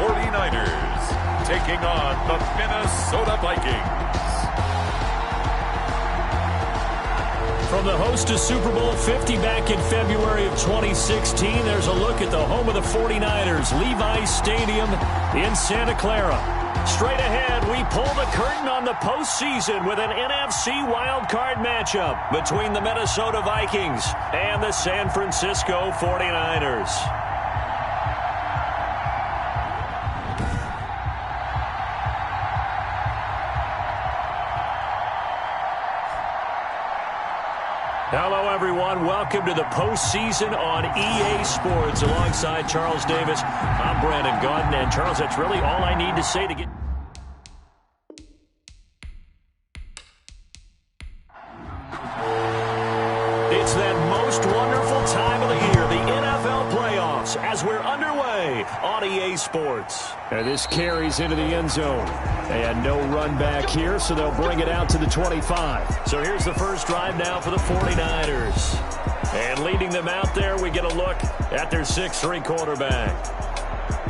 49ers taking on the Minnesota Vikings. From the host to Super Bowl 50 back in February of 2016, there's a look at the home of the 49ers, Levi's Stadium in Santa Clara. Straight ahead, we pull the curtain on the postseason with an NFC wildcard matchup between the Minnesota Vikings and the San Francisco 49ers. Hello, everyone. Welcome to the postseason on EA Sports. Alongside Charles Davis, I'm Brandon Gaudin. And, Charles, that's really all I need to say to get... It's that most wonderful time of the year, the NFL playoffs, as we're underway on EA Sports. And this carries into the end zone. And no run back here, so they'll bring it out to the 25. So here's the first drive now for the 49ers. And leading them out there, we get a look at their 6'3" quarterback.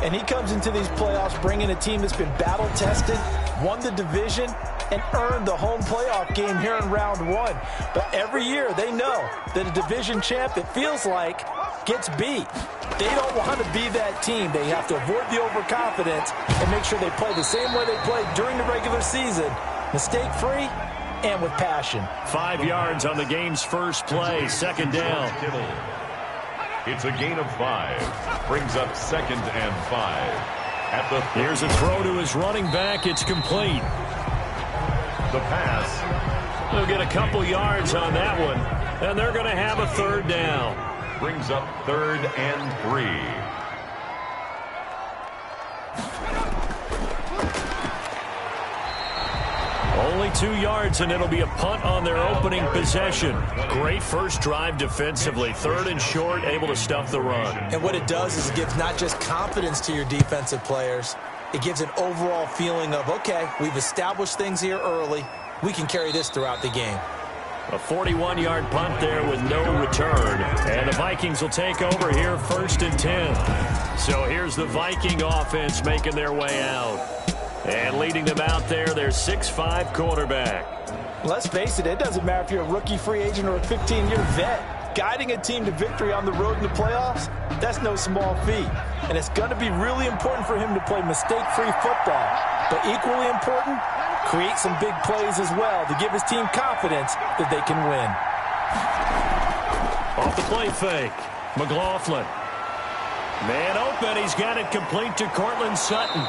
And he comes into these playoffs bringing a team that's been battle-tested, won the division, and earned the home playoff game here in round one. But every year they know that a division champ, it feels like, gets beat. They don't want to be that team. They have to avoid the overconfidence and make sure they play the same way they played during the regular season, mistake-free and with passion. 5 yards on the game's first play, second down. It's a gain of 5. Brings up 2nd and 5. Here's a throw to his running back. It's complete. The pass. They'll get a couple yards on that one, and they're going to have a third down. Brings up 3rd and 3. Only 2 yards, and it'll be a punt on their opening possession. Great first drive defensively. 3rd and short, able to stuff the run. And what it does is it gives not just confidence to your defensive players, it gives an overall feeling of, okay, we've established things here early. We can carry this throughout the game. A 41-yard punt there with no return. And the Vikings will take over here 1st and 10. So here's the Viking offense making their way out. And leading them out there, their 6'5" quarterback. Let's face it, it doesn't matter if you're a rookie free agent or a 15-year vet. Guiding a team to victory on the road in the playoffs, that's no small feat. And it's going to be really important for him to play mistake-free football. But equally important, create some big plays as well to give his team confidence that they can win. Off the play fake, McLaughlin. Man open, he's got it complete to Cortland Sutton.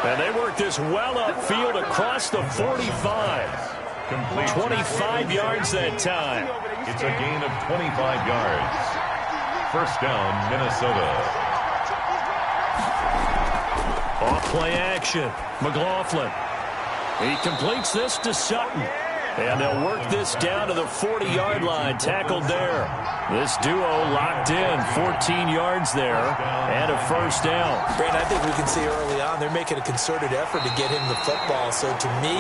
And they work this well upfield across the 45. Complete. 25 yards that time. It's a gain of 25 yards. First down, Minnesota. Off play action, McLaughlin. He completes this to Sutton. And they'll work this down to the 40-yard line, tackled there. This duo locked in, 14 yards there, and a first down. Brandon, I think we can see early on they're making a concerted effort to get him the football. So to me,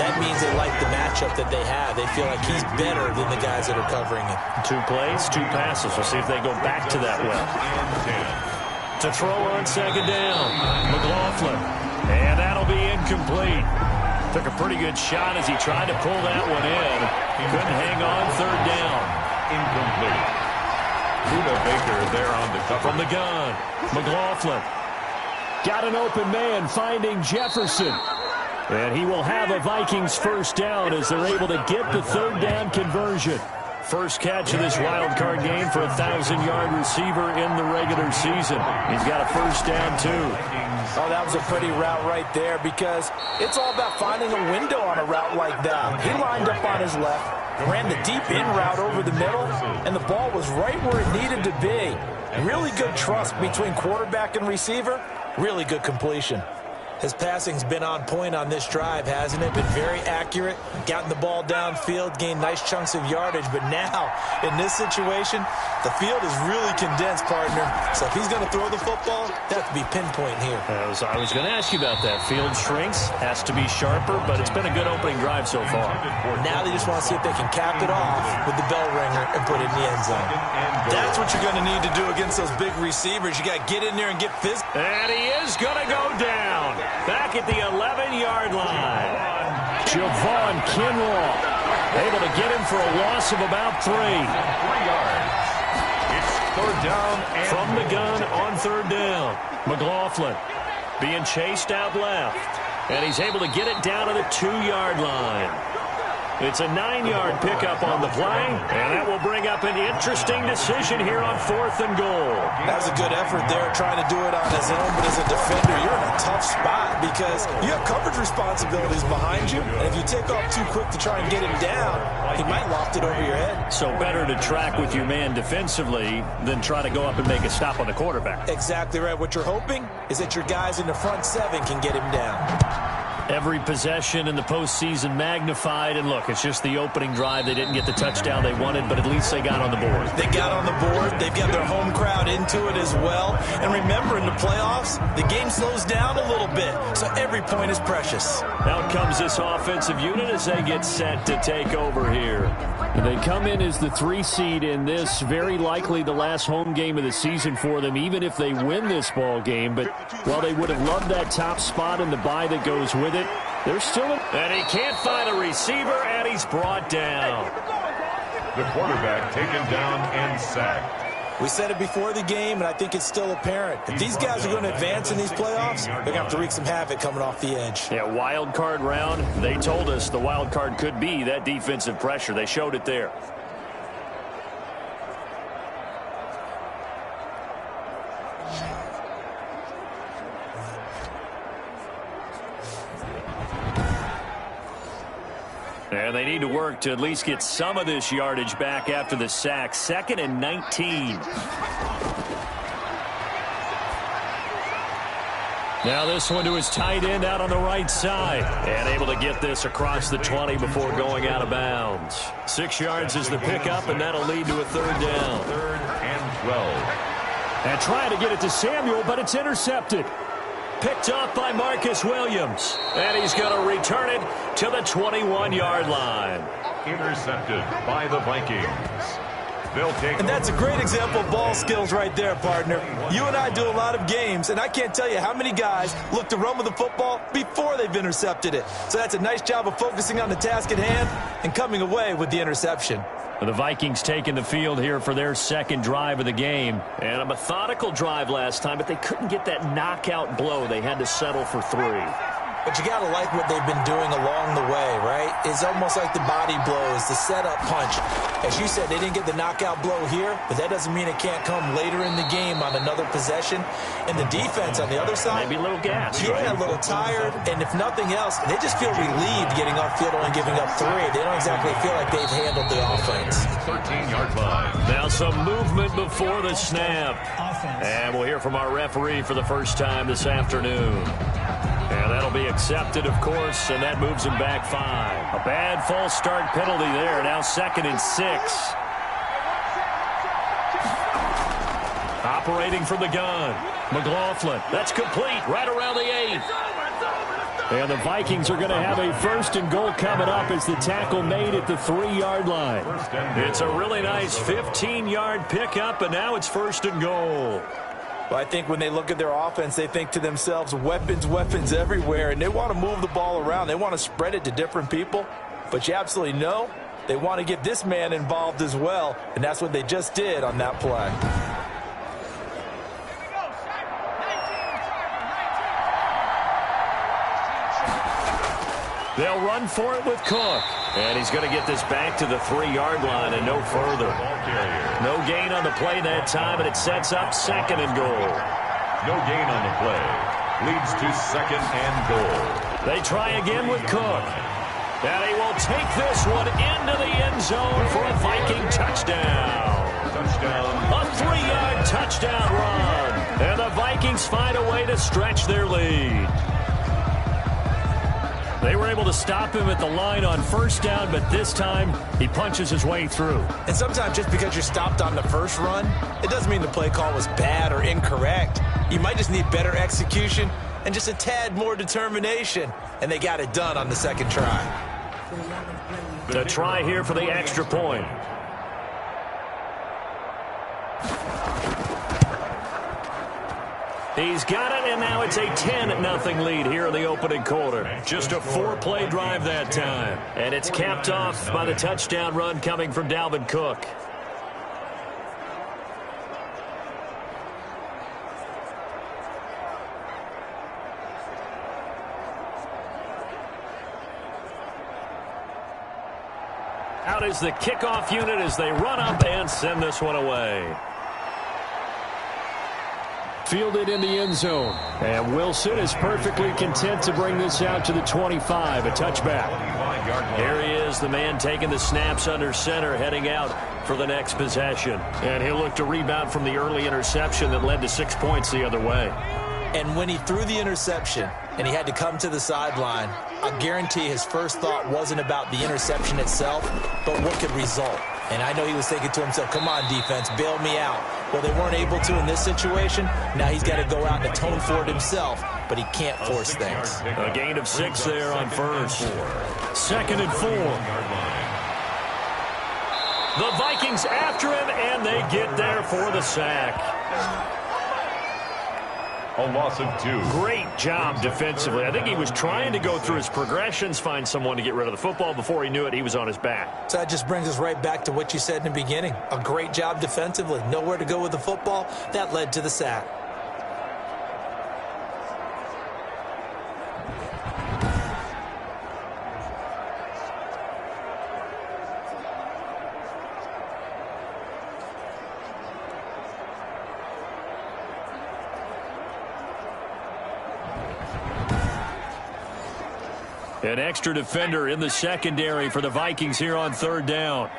that means they like the matchup that they have. They feel like he's better than the guys that are covering him. 2 plays, 2 passes. We'll see if they go back to that well. To throw on second down, McLaughlin. And that'll be incomplete. Took a pretty good shot as he tried to pull that one in. Couldn't hang on, third down. Incomplete. Buda Baker there on the cover. From the gun, McLaughlin. Got an open man finding Jefferson. And he will have a Vikings first down as they're able to get the third down conversion. First catch of this wild card game for a 1,000-yard receiver in the regular season. He's got a first down, too. Oh, that was a pretty route right there because it's all about finding a window on a route like that. He lined up on his left, ran the deep in route over the middle, and the ball was right where it needed to be. Really good trust between quarterback and receiver. Really good completion. His passing's been on point on this drive, hasn't it? Been very accurate, gotten the ball downfield, gained nice chunks of yardage. But now, in this situation, the field is really condensed, partner. So if he's going to throw the football, that to be pinpoint here. I was going to ask you about that. Field shrinks, has to be sharper, but it's been a good opening drive so far. Now they just want to see if they can cap it off with the bell ringer and put it in the end zone. That's what you're going to need to do against those big receivers. You got to get in there and get physical. And he is going to go down. Back at the 11-yard line. Javon Kinlaw able to get him for a loss of about 3. 3 yards. It's third down. And from the gun on third down. McLaughlin being chased out left. And he's able to get it down to the 2-yard line. It's a 9-yard pickup on the play, and that will bring up an interesting decision here on 4th and goal. That was a good effort there, trying to do it on his own, but as a defender, you're in a tough spot because you have coverage responsibilities behind you, and if you take off too quick to try and get him down, he might loft it over your head. So better to track with your man defensively than try to go up and make a stop on the quarterback. Exactly right. What you're hoping is that your guys in the front 7 can get him down. Every possession in the postseason magnified, and look, it's just the opening drive. They didn't get the touchdown they wanted, but at least they got on the board. They got on the board. They've got their home crowd into it as well. And remember, in the playoffs, the game slows down a little bit, so every point is precious. Out comes this offensive unit as they get set to take over here. And they come in as the 3 seed in this, very likely the last home game of the season for them, even if they win this ball game. But while they would have loved that top spot in the bye that goes with it, they're still in. And he can't find a receiver, and he's brought down. The quarterback taken down and sacked. We said it before the game, and I think it's still apparent. If these guys are going to advance in these playoffs, they're going to have to wreak some havoc coming off the edge. Yeah, wild card round. They told us the wild card could be that defensive pressure. They showed it there. And they need to work to at least get some of this yardage back after the sack. 2nd and 19. Now this one to his tight end out on the right side. And able to get this across the 20 before going out of bounds. 6 yards is the pickup, and that'll lead to a 3rd down. 3rd and 12. And trying to get it to Samuel, but it's intercepted. Picked off by Marcus Williams. And he's going to return it to the 21-yard line. Intercepted by the Vikings. They'll take. And that's a great example of ball skills right there, partner. You and I do a lot of games, and I can't tell you how many guys look to run with the football before they've intercepted it. So that's a nice job of focusing on the task at hand and coming away with the interception. The Vikings taking the field here for their 2nd drive of the game. And a methodical drive last time, but they couldn't get that knockout blow. They had to settle for 3. But you got to like what they've been doing along the way, right? It's almost like the body blows, the setup punch. As you said, they didn't get the knockout blow here, but that doesn't mean it can't come later in the game on another possession. And the defense on the other side, maybe a little gas, yeah, right? A little tired. And if nothing else, they just feel relieved getting off field, only giving up 3. They don't exactly feel like they've handled the offense. 13-yard line. Now some movement before the snap. And we'll hear from our referee for the first time this afternoon. And that'll be accepted, of course, and that moves him back 5. A bad false start penalty there. Now 2nd and 6. Operating from the gun. McLaughlin. That's complete right around the 8. And the Vikings are going to have a 1st and goal coming up as the tackle made at the 3-yard line. It's a really nice 15-yard pickup, and now it's 1st and goal. Well, I think when they look at their offense, they think to themselves, weapons, weapons everywhere, and they want to move the ball around. They want to spread it to different people, but you absolutely know they want to get this man involved as well, and that's what they just did on that play. They'll run for it with Cook. And he's going to get this back to the 3-yard line and no further. No gain on the play that time, and it sets up 2nd and goal. No gain on the play. Leads to 2nd and goal. They try again with Cook. And he will take this one into the end zone for a Viking touchdown. Touchdown. A 3-yard touchdown run. And the Vikings find a way to stretch their lead. They were able to stop him at the line on first down, but this time he punches his way through. And sometimes just because you're stopped on the first run, it doesn't mean the play call was bad or incorrect. You might just need better execution and just a tad more determination, and they got it done on the second try. The try here for the extra point. He's got it, and now it's a 10-0 lead here in the opening quarter. Just a 4-play drive that time. And it's capped off by the touchdown run coming from Dalvin Cook. Out is the kickoff unit as they run up and send this one away. Fielded in the end zone. And Wilson is perfectly content to bring this out to the 25, a touchback. Here he is, the man taking the snaps under center, heading out for the next possession. And he'll look to rebound from the early interception that led to 6 points the other way. And when he threw the interception and he had to come to the sideline, I guarantee his first thought wasn't about the interception itself, but what could result. And I know he was thinking to himself, come on, defense, bail me out. Well, they weren't able to in this situation. Now he's got to go out and atone for it himself, but he can't force things. A gain of 6 there on first. 2nd and 4. The Vikings after him, and they get there for the sack. A loss of 2. Great job defensively. I think he was trying to go through his progressions, find someone to get rid of the football. Before he knew it, he was on his back. So that just brings us right back to what you said in the beginning. A great job defensively. Nowhere to go with the football. That led to the sack. An extra defender in the secondary for the Vikings here on 3rd down.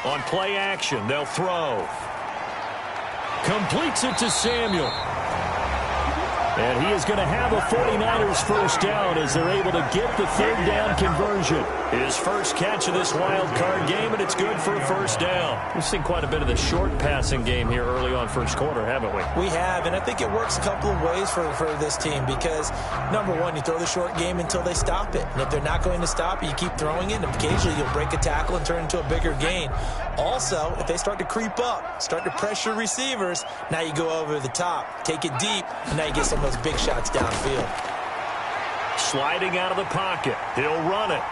On play action, they'll throw. Completes it to Samuel. And he is going to have a 49ers first down as they're able to get the 3rd down conversion. His first catch of this wild card game, and it's good for a first down. We've seen quite a bit of the short passing game here early on first quarter, haven't we? We have, and I think it works a couple of ways for this team because, number one, you throw the short game until they stop it. And if they're not going to stop it, you keep throwing it, and occasionally you'll break a tackle and turn into a bigger gain. Also, if they start to creep up, start to pressure receivers, now you go over the top, take it deep, and now you get some of those big shots downfield. Sliding out of the pocket. He'll run it.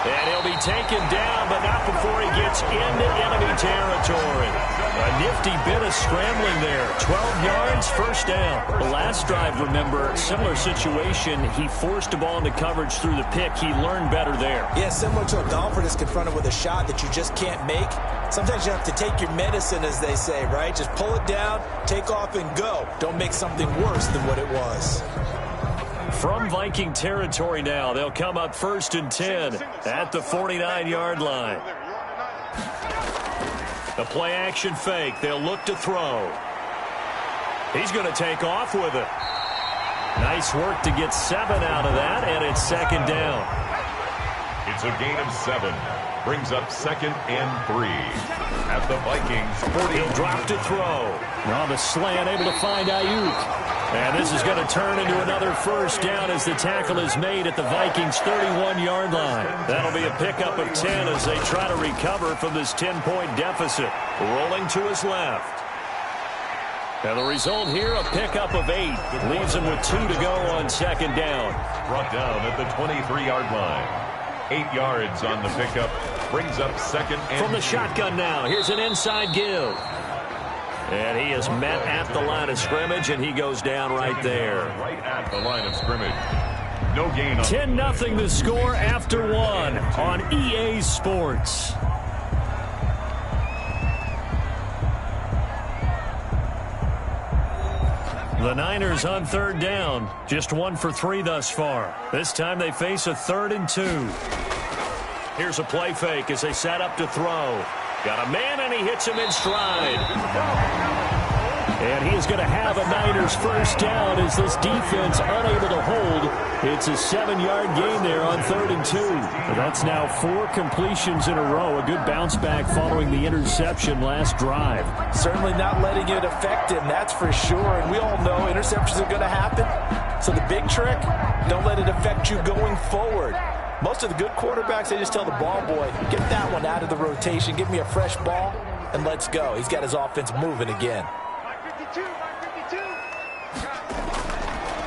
And he'll be taken down, but not before he gets into enemy territory. A nifty bit of scrambling there. 12 yards, first down. The last drive, remember, similar situation. He forced the ball into coverage through the pick. He learned better there. Yeah, similar to a golfer that's confronted with a shot that you just can't make. Sometimes you have to take your medicine, as they say, right? Just pull it down, take off, and go. Don't make something worse than what it was. From Viking territory now, they'll come up 1st and 10 at the 49-yard line. The play-action fake. They'll look to throw. He's going to take off with it. Nice work to get 7 out of that, and it's 2nd down. It's a gain of 7. Brings up 2nd and 3. At the Vikings 40. He'll drop to throw. On the slant, able to find Ayuk. And this is going to turn into another first down as the tackle is made at the Vikings' 31-yard line. That'll be a pickup of 10 as they try to recover from this 10-point deficit. Rolling to his left. And the result here, a pickup of 8. Leaves him with 2 to go on 2nd down. Brought down at the 23-yard line. 8 yards on the pickup. Brings up 2nd and from the shotgun now. Here's an inside give. And he is met at the line of scrimmage, and he goes down right there. Right at the line of scrimmage. No gain. 10-0 the score after 1 on EA Sports. The Niners on 3rd down. Just 1 for 3 thus far. This time they face a 3rd and 2. Here's a play fake as they set up to throw. Got a man, and he hits him in stride. And he is going to have a Niners first down as this defense unable to hold. It's a 7-yard gain there on 3rd and 2. That's now 4 completions in a row. A good bounce back following the interception last drive. Certainly not letting it affect him, that's for sure. And we all know interceptions are going to happen. So the big trick, don't let it affect you going forward. Most of the good quarterbacks, they just tell the ball boy, get that one out of the rotation, give me a fresh ball, and let's go. He's got his offense moving again.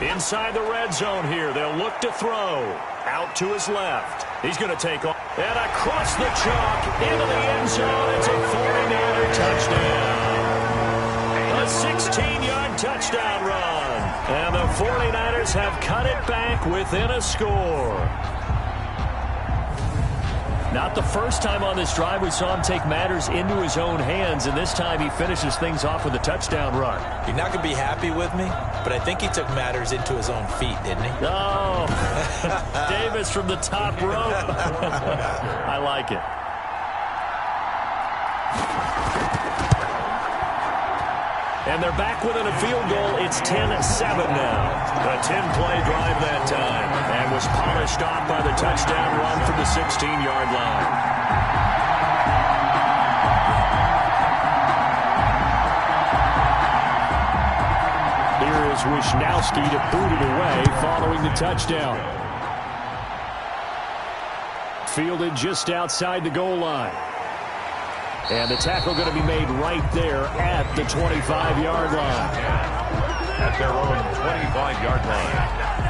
Inside the red zone here, they'll look to throw. Out to his left. He's going to take off. And across the chalk, into the end zone. It's a 49er touchdown. A 16-yard touchdown run. And the 49ers have cut it back within a score. Not the first time on this drive we saw him take matters into his own hands, and this time he finishes things off with a touchdown run. You're not going to be happy with me, but I think he took matters into his own feet, didn't he? Oh, Davis from the top rope. I like it. And they're back within a field goal. It's 10-7 now. A 10-play drive that time. And was polished off by the touchdown run from the 16-yard line. Here is Wisnowski to boot it away following the touchdown. Fielded just outside the goal line. And the tackle going to be made right there at the 25-yard line. At their own 25-yard line.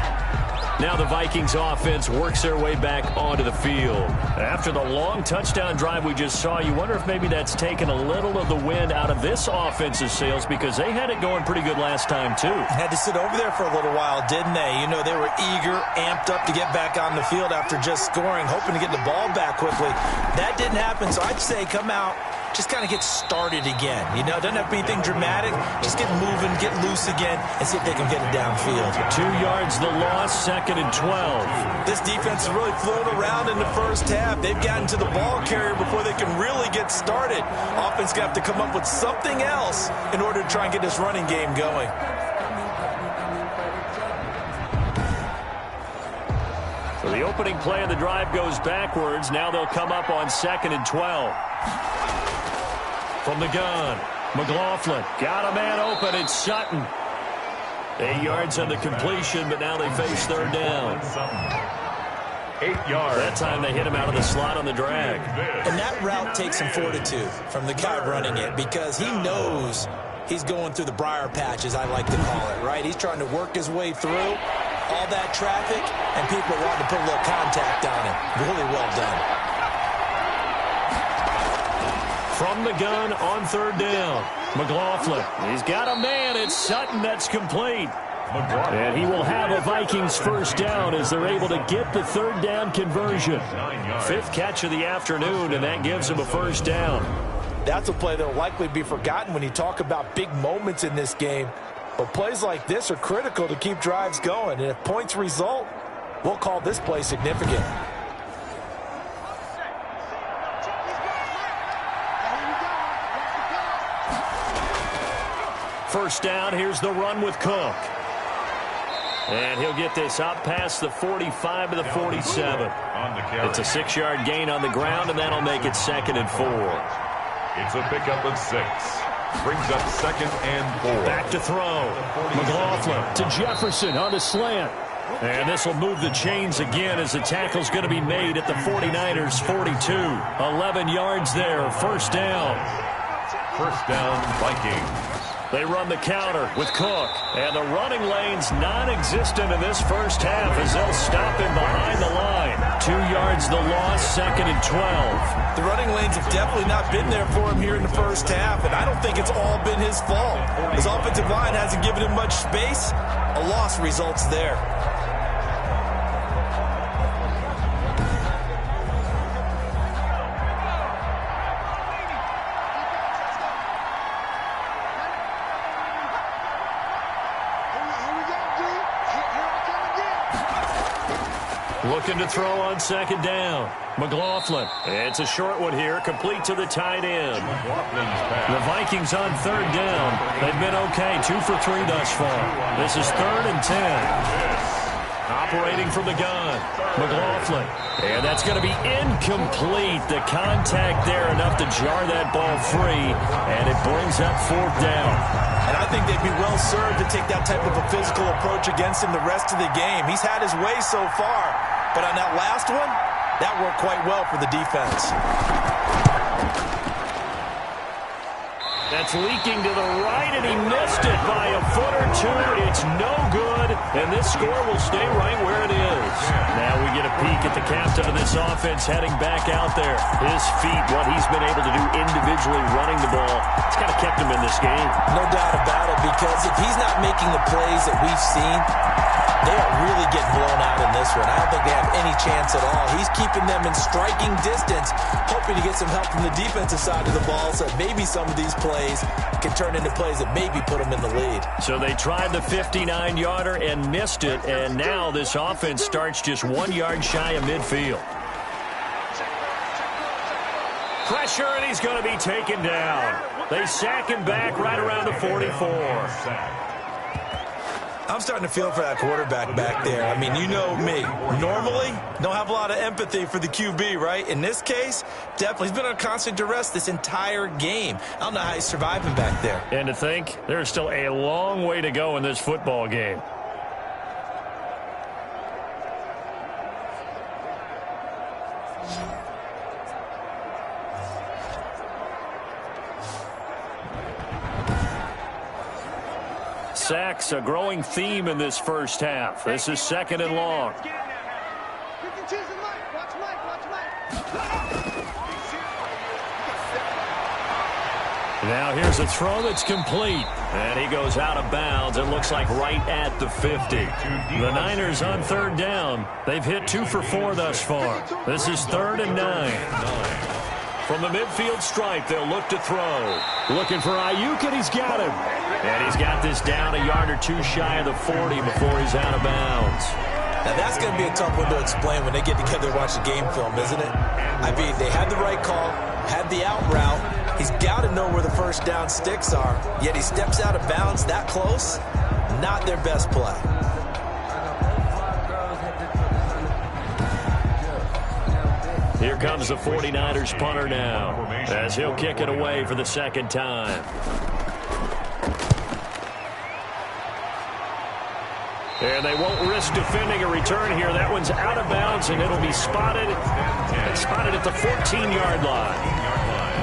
Now the Vikings offense works their way back onto the field. After the long touchdown drive we just saw, you wonder if maybe that's taken a little of the wind out of this offense's sails, because they had it going pretty good last time too. Had to sit over there for a little while, didn't they? You know, they were eager, amped up to get back on the field after just scoring, hoping to get the ball back quickly. That didn't happen, so I'd say come out, just kind of get started again. You know, doesn't have to be anything dramatic. Just get moving, get loose again, and see if they can get it downfield. 2 yards the loss, 2nd and 12. This defense has really flown around in the first half. They've gotten to the ball carrier before they can really get started. Offense going to have to come up with something else in order to try and get this running game going. So the opening play of the drive goes backwards. Now they'll come up on 2nd and 12. From the gun, McLaughlin got a man open. It's Sutton. 8 yards on the completion, but now they face 3rd down. 8 yards. That time they hit him out of the slot on the drag. And that route takes some fortitude from the guy running it, because he knows he's going through the briar patch, as I like to call it, right? He's trying to work his way through all that traffic, and people are wanting to put a little contact on him. Really well done. From the gun on 3rd down. McLaughlin. He's got a man. It's Sutton. That's complete. And he will have a Vikings first down as they're able to get the 3rd down conversion. 5th catch of the afternoon, and that gives him a first down. That's a play that will likely be forgotten when you talk about big moments in this game. But plays like this are critical to keep drives going. And if points result, we'll call this play significant. First down, here's the run with Cook. And he'll get this up past the 45 to the 47. It's a 6-yard gain on the ground, and that'll make it 2nd and 4. It's a pickup of 6. Brings up 2nd and 4. Back to throw. McLaughlin to Jefferson on the slant. And this will move the chains again as the tackle's going to be made at the 49ers 42. 11 yards there, first down. First down, Vikings. They run the counter with Cook. And the running lane's non-existent in this first half as they'll stop him behind the line. 2 yards the loss, 2nd and 12. The running lanes have definitely not been there for him here in the first half, and I don't think it's all been his fault. His offensive line hasn't given him much space. A loss results there. Looking to throw on second down. McLaughlin. It's a short one here, complete to the tight end. The Vikings on third down. They've been okay, 2 for 3 thus far. This is 3rd and 10. Operating from the gun, McLaughlin. And that's going to be incomplete. The contact there enough to jar that ball free, and it brings up 4th down. And I think they'd be well served to take that type of a physical approach against him the rest of the game. He's had his way so far, but on that last one, that worked quite well for the defense. That's leaking to the right, and he missed it by a foot or two. It's no good, and this score will stay right where it is. Now we get a peek at the captain of this offense heading back out there. His feet, what he's been able to do individually running the ball, it's kind of kept him in this game. No doubt about it, because if he's not making the plays that we've seen, they are really getting blown out in this one. I don't think they have any chance at all. He's keeping them in striking distance, hoping to get some help from the defensive side of the ball so that maybe some of these plays can turn into plays that maybe put them in the lead. So they tried the 59-yarder and missed it, and now this offense starts just 1 yard shy of midfield. Pressure, and he's going to be taken down. They sack him back right around the 44. I'm starting to feel for that quarterback back there. I mean, you know me. Normally, don't have a lot of empathy for the QB, right? In this case, definitely. He's been under constant duress this entire game. I don't know how he's surviving back there. And to think, there's still a long way to go in this football game. Sacks, a growing theme in this first half. This is 2nd and long. Now here's a throw that's complete. And he goes out of bounds. It looks like right at the 50. The Niners on 3rd down. They've hit 2 for 4 thus far. This is 3rd and 9. From the midfield stripe, they'll look to throw. Looking for Ayuk, and he's got him. And he's got this down a yard or two shy of the 40 before he's out of bounds. Now, that's going to be a tough one to explain when they get together and watch the game film, isn't it? I mean, they had the right call, had the out route. He's got to know where the first down sticks are, yet he steps out of bounds that close. Not their best play. Here comes the 49ers punter now, as he'll kick it away for the 2nd time. And they won't risk defending a return here. That one's out of bounds, and it'll be spotted. It's spotted at the 14-yard line.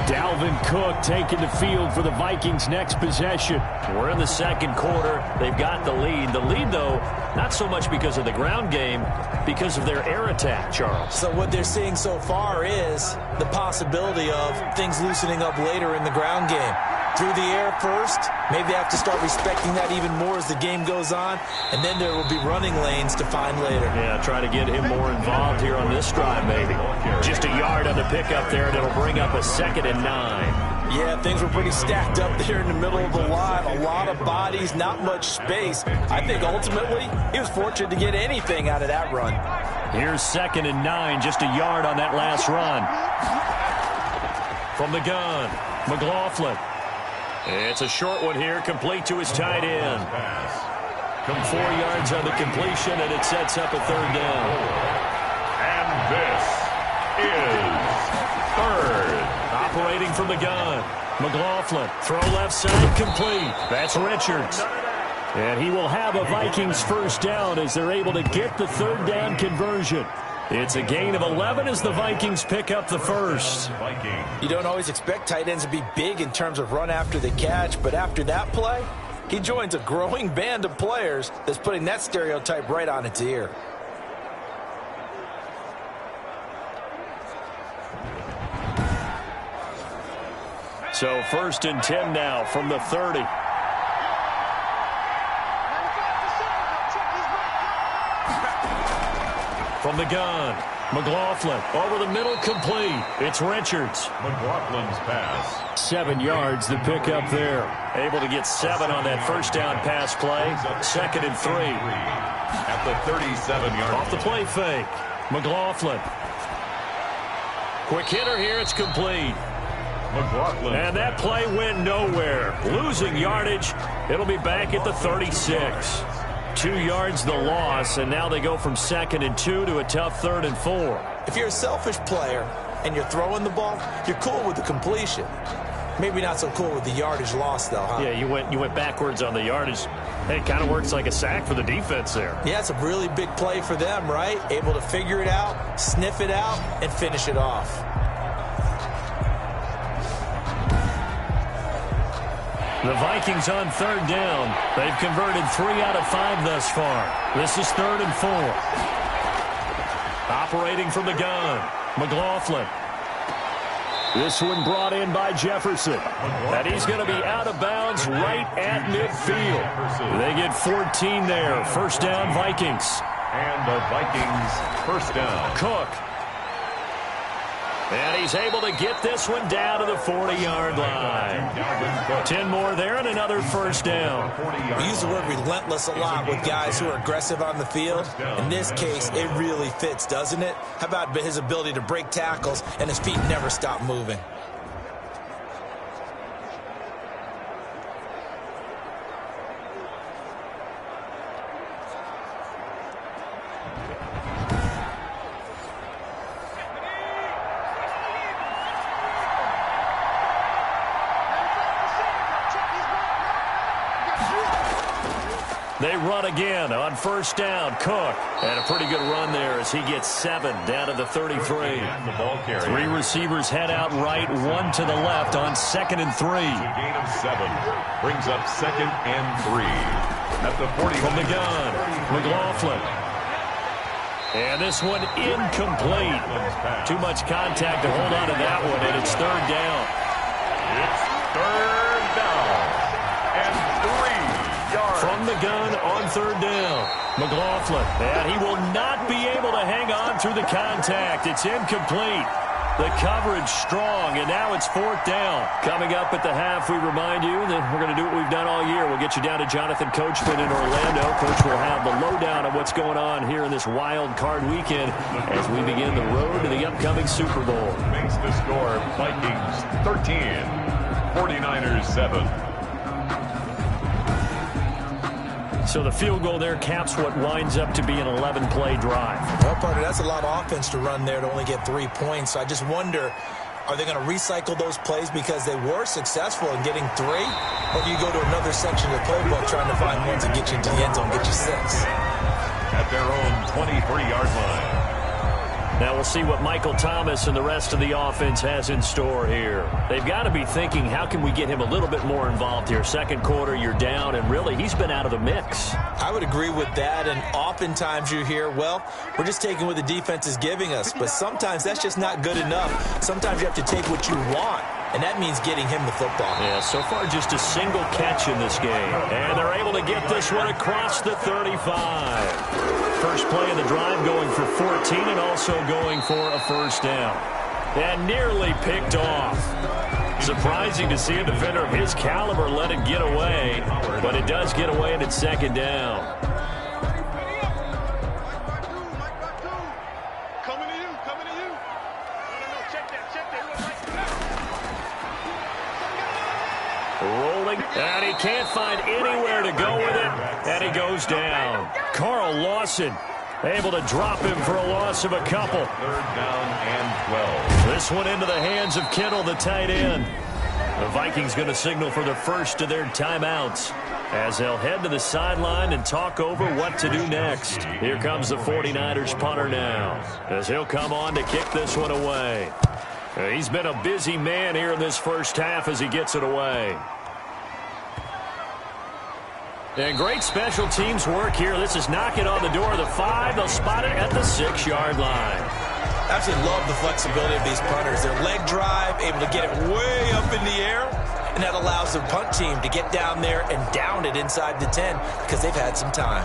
Dalvin Cook taking the field for the Vikings' next possession. We're in the 2nd quarter. They've got the lead. The lead, though, not so much because of the ground game, because of their air attack, Charles. So what they're seeing so far is the possibility of things loosening up later in the ground game. Through the air first, maybe they have to start respecting that even more as the game goes on, and then there will be running lanes to find later. Yeah, try to get him more involved here on this drive, maybe. Just a yard on the pickup there, and it'll bring up a 2nd and 9. Yeah, things were pretty stacked up there in the middle of the line. A lot of bodies, not much space. I think ultimately he was fortunate to get anything out of that run. Here's 2nd and 9, just a yard on that last run. From the gun, McLaughlin. It's a short one here, complete to his tight end. Come 4 yards on the completion, and it sets up a 3rd down. And this is 3rd. Operating from the gun, McLaughlin. Throw left side, complete. That's Richards. And he will have a Vikings 1st down as they're able to get the 3rd down conversion. It's a gain of 11 as the Vikings pick up the 1st. You don't always expect tight ends to be big in terms of run after the catch, but after that play, he joins a growing band of players that's putting that stereotype right on its ear. So 1st and 10 now from the 30. From the gun, McLaughlin over the middle, complete. It's Richards. McLaughlin's pass. 7 yards the pick up there. Able to get 7 on that 1st down pass play. 2nd and 3. At the 37-yard line. Off the play fake. McLaughlin. Quick hitter here. It's complete. McLaughlin. And that play went nowhere. Losing yardage. It'll be back at the 36. 2 yards the loss, and now they go from 2nd and 2 to a tough 3rd and 4. If you're a selfish player and you're throwing the ball, you're cool with the completion. Maybe not so cool with the yardage loss, though, huh? Yeah, you went backwards on the yardage. Hey, it kind of works like a sack for the defense there. Yeah, it's a really big play for them, right? Able to figure it out, sniff it out, and finish it off. The Vikings on 3rd down. They've converted 3 out of 5 thus far. This is 3rd and 4. Operating from the gun, McLaughlin. This one brought in by Jefferson. And he's going to be out of bounds right at midfield. They get 14 there. 1st down, Vikings. And the Vikings 1st down. Cook. And he's able to get this one down to the 40-yard line. 10 more there and another 1st down. We use the word relentless a lot with guys who are aggressive on the field. In this case, it really fits, doesn't it? How about his ability to break tackles and his feet never stop moving? They run again on 1st down. Cook. And a pretty good run there as he gets 7 down to the 33. The ball carrier. 3 receivers head out right, 1 to the left on 2nd and 3. A gain of 7. Brings up 2nd and 3. At the 40. From the gun, McLaughlin. And this one incomplete. Too much contact to hold on to that one, and it's 3rd down. It's 3rd down. And 3 yards. From the gun on 3rd down, McLaughlin. And he will not be able to hang on through the contact. It's incomplete. The coverage strong, and now it's 4th down. Coming up at the half, we remind you that we're going to do what we've done all year. We'll get you down to Jonathan Coachman in Orlando. Coach will have the lowdown of what's going on here in this wild card weekend as we begin the road to the upcoming Super Bowl. Makes the score Vikings 13, 49ers 7. So the field goal there caps what winds up to be an 11-play drive. Well, partner, that's a lot of offense to run there to only get 3 points. So I just wonder, are they going to recycle those plays because they were successful in getting 3? Or do you go to another section of the playbook trying to find ones that get you into the end zone, get you 6? At their own 23-yard line. Now we'll see what Michael Thomas and the rest of the offense has in store here. They've got to be thinking, how can we get him a little bit more involved here? 2nd quarter, you're down, and really, he's been out of the mix. I would agree with that, and oftentimes you hear, well, we're just taking what the defense is giving us, but sometimes that's just not good enough. Sometimes you have to take what you want, and that means getting him the football. Yeah, so far just a single catch in this game, and they're able to get this one across the 35. First play of the drive going for 14 and also going for a 1st down. And nearly picked off. Surprising to see a defender of his caliber let it get away, but it does get away and it's 2nd down. Rolling, and he can't find anywhere to go with it, and he goes down. Carl Lawson able to drop him for a loss of a couple. 3rd down and 12. This one into the hands of Kittle, the tight end. The Vikings going to signal for the first of their timeouts as they'll head to the sideline and talk over what to do next. Here comes the 49ers punter now as he'll come on to kick this one away. He's been a busy man here in this first half as he gets it away. And great special teams work here. This is knocking on the door of the 5. They'll spot it at the 6-yard line. Absolutely love the flexibility of these punters. Their leg drive, able to get it way up in the air, and that allows the punt team to get down there and down it inside the 10 because they've had some time.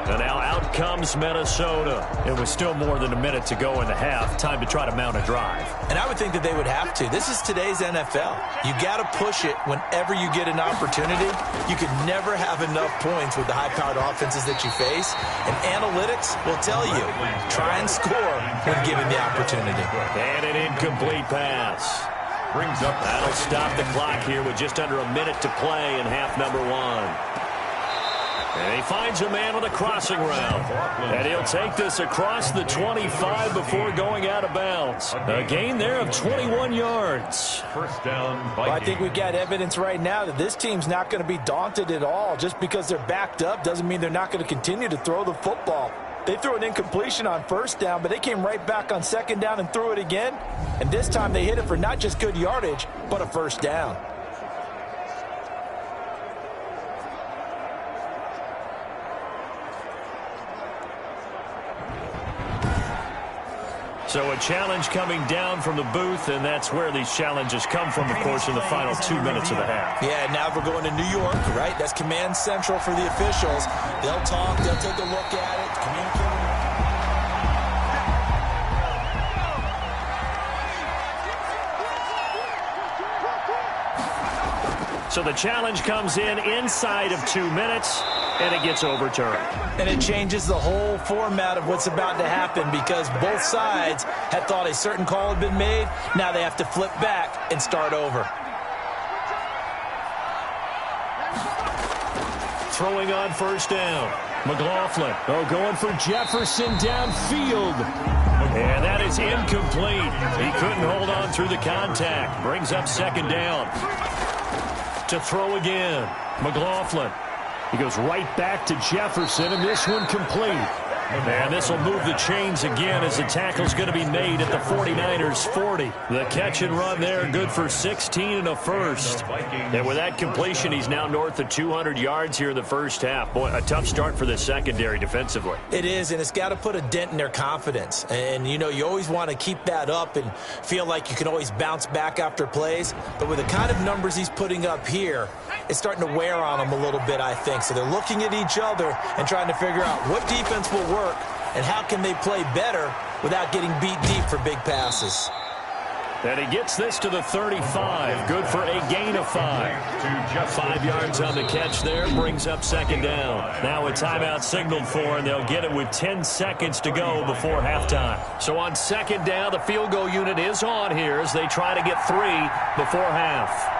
And now out comes Minnesota. It was still more than a minute to go in the half. Time to try to mount a drive. And I would think that they would have to. This is today's NFL. You got to push it whenever you get an opportunity. You can never have enough points with the high-powered offenses that you face. And analytics will tell you, try and score when given the opportunity. And an incomplete pass. Brings up. That'll stop the clock here with just under a minute to play in half number 1. And he finds a man on the crossing route. And he'll take this across the 25 before going out of bounds. A gain there of 21 yards. First down. Well, I think we've got evidence right now that this team's not going to be daunted at all. Just because they're backed up doesn't mean they're not going to continue to throw the football. They threw an incompletion on first down, but they came right back on second down and threw it again. And this time they hit it for not just good yardage, but a first down. So a challenge coming down from the booth, and that's where these challenges come from, of course, in the final 2 minutes of the half. Yeah, now we're going to New York, right? That's command central for the officials. They'll talk, they'll take a look at it, communicate. So the challenge comes in inside of 2 minutes, and it gets overturned. And it changes the whole format of what's about to happen because both sides had thought a certain call had been made. Now they have to flip back and start over. Throwing on first down. McLaughlin, going for Jefferson downfield. And that is incomplete. He couldn't hold on through the contact. Brings up second down. To throw again. McLaughlin. He goes right back to Jefferson, and this one complete. And this will move the chains again as the tackle's going to be made at the 49ers 40. The catch and run there, good for 16 and a first. And with that completion, he's now north of 200 yards here in the first half. Boy, a tough start for the secondary defensively. It is, and it's got to put a dent in their confidence. And, you know, you always want to keep that up and feel like you can always bounce back after plays. But with the kind of numbers he's putting up here, it's starting to wear on them a little bit, I think. So they're looking at each other and trying to figure out what defense will work and how can they play better without getting beat deep for big passes. And he gets this to the 35. Good for a gain of 5. 5 yards on the catch there. Brings up second down. Now a timeout signaled for, and they'll get it with 10 seconds to go before halftime. So on second down, the field goal unit is on here as they try to get 3 before half.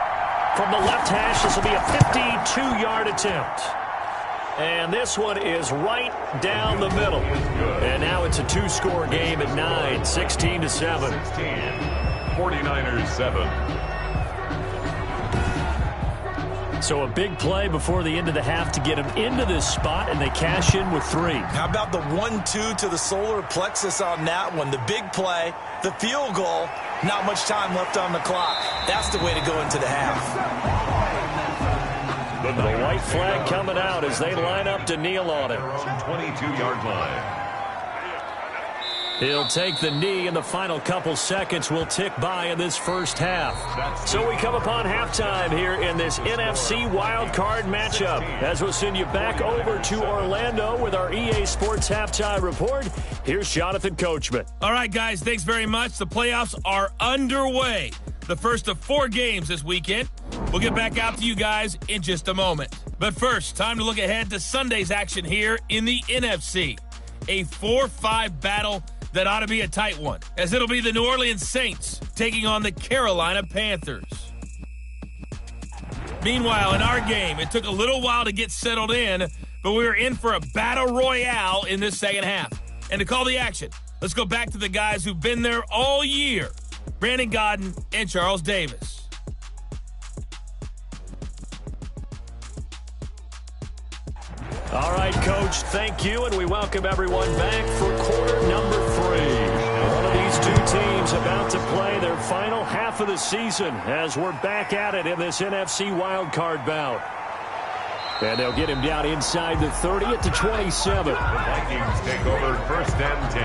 From the left hash, this will be a 52-yard attempt. And this one is right down the middle. And now it's a 2-score game at 9, 16-7. 49ers 7. So a big play before the end of the half to get them into this spot, and they cash in with 3. How about the 1-2 to the solar plexus on that one? The big play, the field goal, not much time left on the clock. That's the way to go into the half. The white flag coming out as they line up to kneel on it. 22-yard line. He'll take the knee, and the final couple seconds will tick by in this first half. So we come upon halftime here in this NFC wildcard matchup. As we'll send you back over to Orlando with our EA Sports Halftime Report, here's Jonathan Coachman. All right, guys, thanks very much. The playoffs are underway. The first of 4 games this weekend. We'll get back out to you guys in just a moment. But first, time to look ahead to Sunday's action here in the NFC. A 4-5 battle that ought to be a tight one, as it'll be the New Orleans Saints taking on the Carolina Panthers. Meanwhile, in our game, it took a little while to get settled in, but we were in for a battle royale in this second half. And to call the action, let's go back to the guys who've been there all year, Brandon Godden and Charles Davis. All right, Coach, thank you, and we welcome everyone back for quarter number 3. One of these two teams about to play their final half of the season as we're back at it in this NFC wildcard bout. And they'll get him down inside the 30 at the 27. The Vikings take over first and 10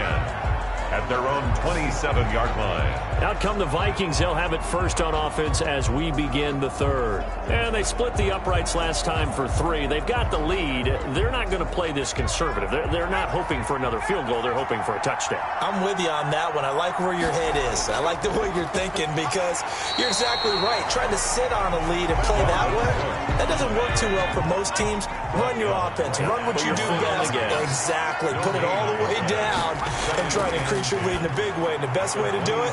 at their own 27-yard line. Out come the Vikings. They'll have it first on offense as we begin the third. And they split the uprights last time for 3. They've got the lead. They're not going to play this conservative. They're not hoping for another field goal. They're hoping for a touchdown. I'm with you on that one. I like where your head is. I like the way you're thinking because you're exactly right. Trying to sit on a lead and play that way, that doesn't work too well for most teams. Run your offense. Run what you do best. Exactly. Put it all the way down and try to increase your lead in a big way. And the best way to do it,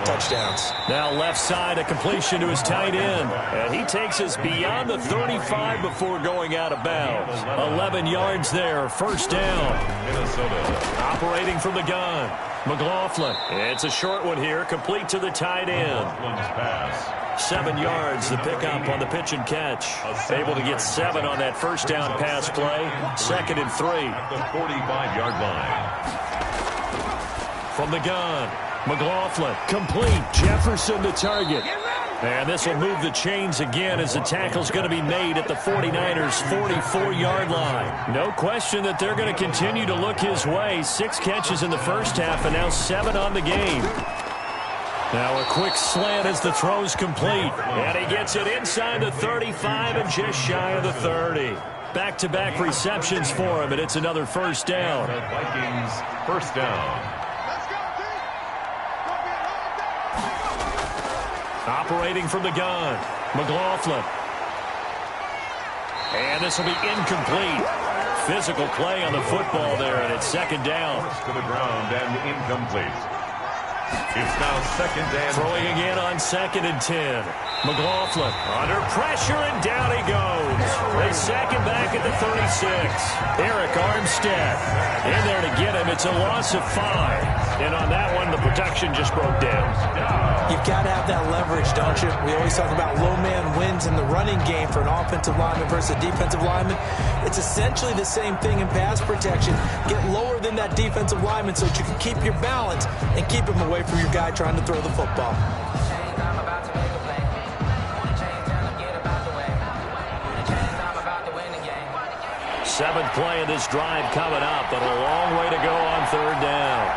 touchdowns. Now left side, a completion to his tight end. And he takes us beyond the 35 before going out of bounds. 11 yards there, first down. Minnesota. Operating from the gun, McLaughlin. It's a short one here, complete to the tight end. Pass. 7 yards, the pickup on the pitch and catch. Able to get 7 on that first down pass play. 2nd and 3. At the 45-yard line. From the gun, McLaughlin, complete. Jefferson the target. And this will move the chains again as the tackle's going to be made at the 49ers' 44-yard line. No question that they're going to continue to look his way. 6 catches in the first half and now 7 on the game. Now a quick slant as the throw's complete. And he gets it inside the 35 and just shy of the 30. Back-to-back receptions for him, and it's another first down. The Vikings first down. Operating from the gun, McLaughlin. And this will be incomplete. Physical play on the football there, and it's 2nd down. To the ground and incomplete. It's now 2nd and Throwing again on 2nd and 10. McLaughlin under pressure, and down he goes. They sack him back at the 36. Eric Armstead in there to get him. It's a loss of 5. And on that one, the protection just broke down. You've got to have that leverage, don't you? We always talk about low man wins in the running game for an offensive lineman versus a defensive lineman. It's essentially the same thing in pass protection. Get lower than that defensive lineman so that you can keep your balance and keep him away from your guy trying to throw the football. Seventh play of this drive coming up, but a long way to go on 3rd down.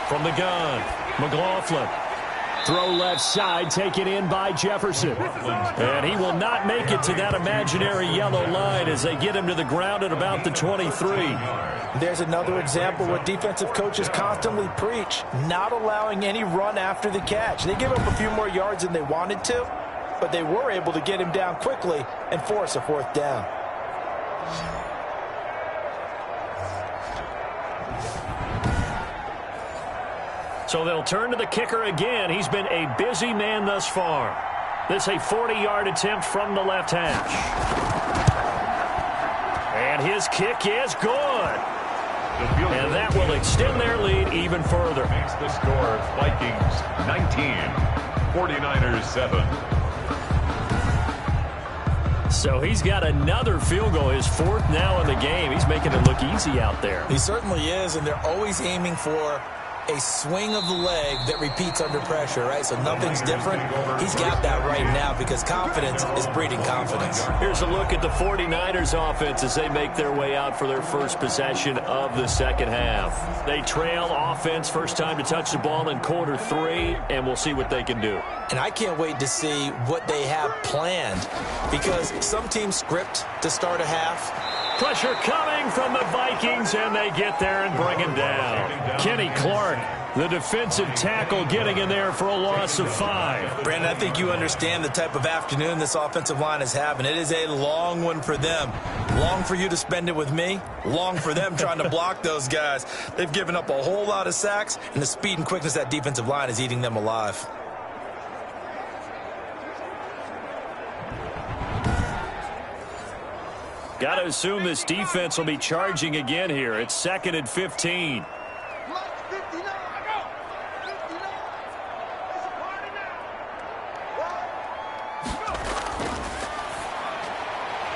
From the gun, McLaughlin. Throw left side, taken in by Jefferson. And he will not make it to that imaginary yellow line as they get him to the ground at about the 23. There's another example where defensive coaches constantly preach, not allowing any run after the catch. They give up a few more yards than they wanted to, but they were able to get him down quickly and force a 4th down. So they'll turn to the kicker again. He's been a busy man thus far. This a 40-yard attempt from the left hash. And his kick is good. And that will extend their lead even further. Makes the score Vikings 19, 49ers 7. So he's got another field goal, his 4th now in the game. He's making it look easy out there. He certainly is, and they're always aiming for a swing of the leg that repeats under pressure, right? So nothing's different. He's got that right now because confidence is breeding confidence. Here's a look at the 49ers offense as they make their way out for their first possession of the 2nd half. They trail offense, first time to touch the ball in quarter 3, and we'll see what they can do. And I can't wait to see what they have planned because some teams script to start a half. Pressure coming from the Vikings, and they get there and bring him down. Kenny Clark, the defensive tackle, getting in there for a loss of 5. Brandon, I think you understand the type of afternoon this offensive line is having. It is a long one for them. Long for you to spend it with me. Long for them trying to block those guys. They've given up a whole lot of sacks, and the speed and quickness of that defensive line is eating them alive. Got to assume this defense will be charging again here. It's 2nd and 15.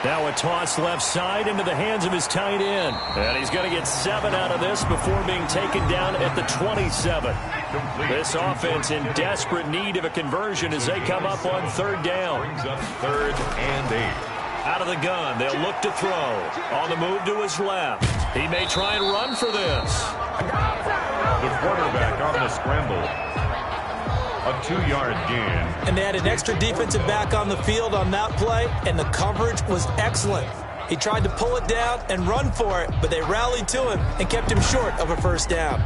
Now a toss left side into the hands of his tight end. And he's going to get 7 out of this before being taken down at the 27. This offense in desperate need of a conversion as they come up on third down. Brings up 3rd and 8. Out of the gun, they'll look to throw. On the move to his left. He may try and run for this. The quarterback on the scramble. A 2-yard gain. And they had an extra defensive back on the field on that play, and the coverage was excellent. He tried to pull it down and run for it, but they rallied to him and kept him short of a first down.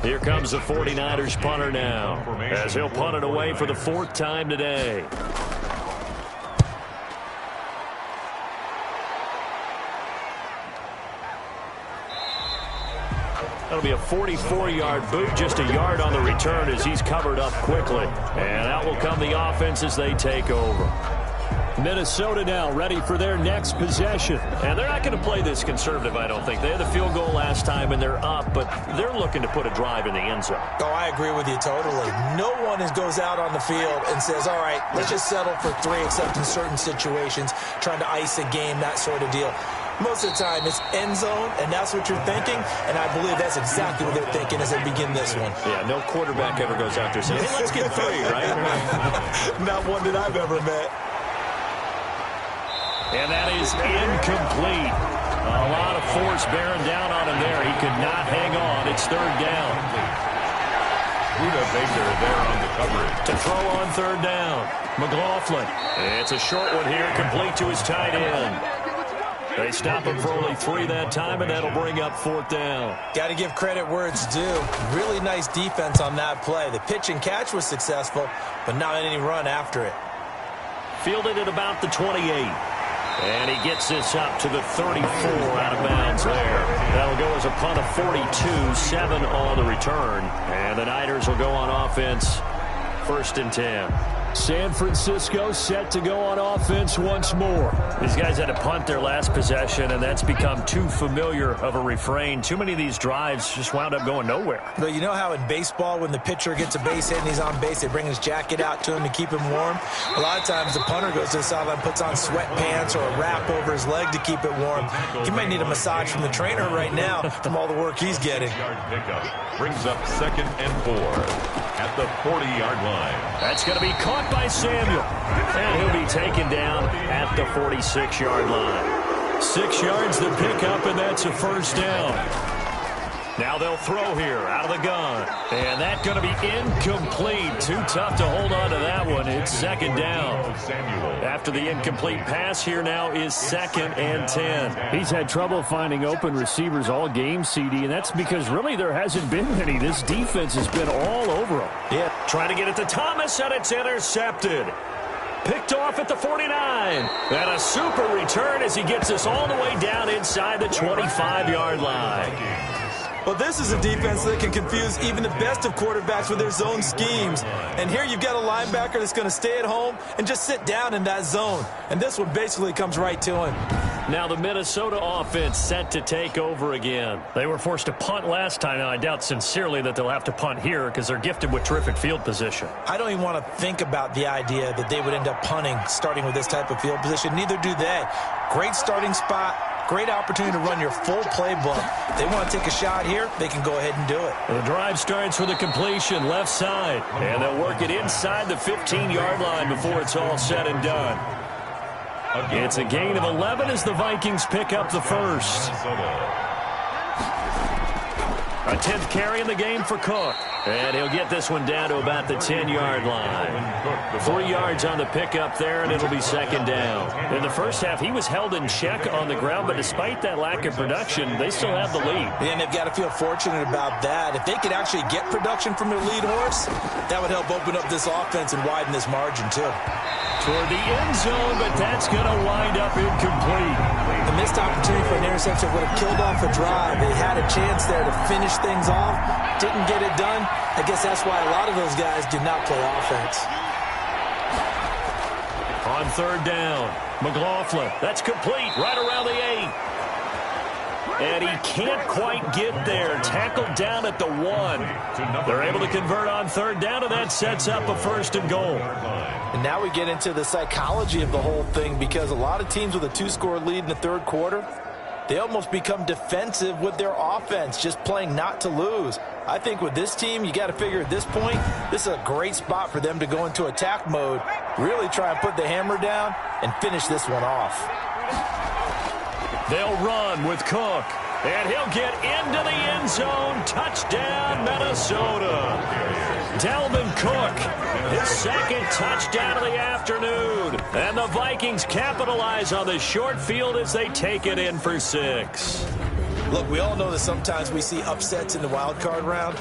Here comes the 49ers punter now, as he'll punt it away for the 4th time today. That'll be a 44-yard boot, just a yard on the return as he's covered up quickly. And out will come the offense as they take over. Minnesota now ready for their next possession. And they're not going to play this conservative, I don't think. They had the field goal last time, and they're up, but they're looking to put a drive in the end zone. Oh, I agree with you totally. No one goes out on the field and says, all right, let's just settle for 3, except in certain situations, trying to ice a game, that sort of deal. Most of the time, it's end zone, and that's what you're thinking, and I believe that's exactly what they're thinking as they begin this one. Yeah, no quarterback ever goes out there saying, hey, let's get 3, right? Not one that I've ever met. And that is incomplete. A lot of force bearing down on him there. He could not hang on. It's 3rd down. Buda Baker there on the coverage. To throw on 3rd down. McLaughlin. It's a short one here, complete to his tight end. They stop him for only 3 that time, and that'll bring up 4th down. Got to give credit where it's due. Really nice defense on that play. The pitch and catch was successful, but not any run after it. Fielded at about the 28. And he gets this up to the 34 out of bounds there. That'll go as a punt of 42, 7 on the return. And the Niners will go on offense, 1st and 10. San Francisco set to go on offense once more. These guys had to punt their last possession, and that's become too familiar of a refrain. Too many of these drives just wound up going nowhere. But you know how in baseball, when the pitcher gets a base hit and he's on base, they bring his jacket out to him to keep him warm? A lot of times the punter goes to the sideline, puts on sweatpants or a wrap over his leg to keep it warm. He might need a massage from the trainer right now from all the work he's getting. Pickup brings up 2nd and 4 at the 40-yard line. That's going to be caught by Samuel. And he'll be taken down at the 46-yard line. 6 yards the pickup, and that's a 1st down. Now they'll throw here out of the gun. And that's going to be incomplete. Too tough to hold on to that one. It's 2nd down. After the incomplete pass, here now is 2nd and 10. He's had trouble finding open receivers all game, CD, and that's because really there hasn't been many. This defense has been all over him. Yeah, trying to get it to Thomas, and it's intercepted. Picked off at the 49. And a super return as he gets us all the way down inside the 25-yard line. Well, this is a defense that can confuse even the best of quarterbacks with their zone schemes. And here you've got a linebacker that's going to stay at home and just sit down in that zone. And this one basically comes right to him. Now the Minnesota offense set to take over again. They were forced to punt last time. Now I doubt sincerely that they'll have to punt here because they're gifted with terrific field position. I don't even want to think about the idea that they would end up punting starting with this type of field position. Neither do they. Great starting spot. Great opportunity to run your full playbook. If they want to take a shot here, they can go ahead and do it. The drive starts with a completion left side. And they'll work it inside the 15-yard line before it's all said and done. It's a gain of 11 as the Vikings pick up the 1st. A 10th carry in the game for Cook. And he'll get this one down to about the 10-yard line. 3 yards on the pickup there, and it'll be 2nd down. In the first half, he was held in check on the ground, but despite that lack of production, they still have the lead. And they've got to feel fortunate about that. If they could actually get production from their lead horse, that would help open up this offense and widen this margin, too. Toward the end zone, but that's going to wind up incomplete. The missed opportunity for an interception would have killed off a drive. They had a chance there to finish things off, didn't get it done. I guess that's why a lot of those guys did not play offense. On 3rd down, McLaughlin. That's complete right around the 8. and he can't quite get there. Tackled down at the 1. They're able to convert on third down, and that sets up a 1st and goal. And now we get into the psychology of the whole thing, because a lot of teams with a 2-score lead in the third quarter, they almost become defensive with their offense, just playing not to lose. I think with this team, you got to figure at this point, this is a great spot for them to go into attack mode, really try and put the hammer down and finish this one off. They'll run with Cook, and he'll get into the end zone. Touchdown, Minnesota. Dalvin Cook, his 2nd touchdown of the afternoon. And the Vikings capitalize on the short field as they take it in for 6. Look, we all know that sometimes we see upsets in the wild card round,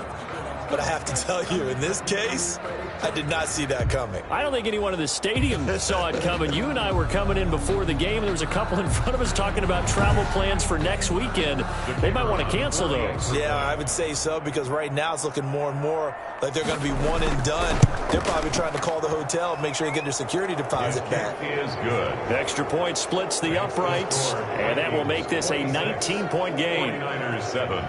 but I have to tell you, in this case, I did not see that coming. I don't think anyone in the stadium saw it coming. You and I were coming in before the game. There was a couple in front of us talking about travel plans for next weekend. They might want to cancel those. Yeah, I would say so, because right now it's looking more and more like they're going to be one and done. They're probably trying to call the hotel and make sure they get their security deposit back. Is good. Extra point splits the uprights, and that will make this a 19-point game. 49ers 7.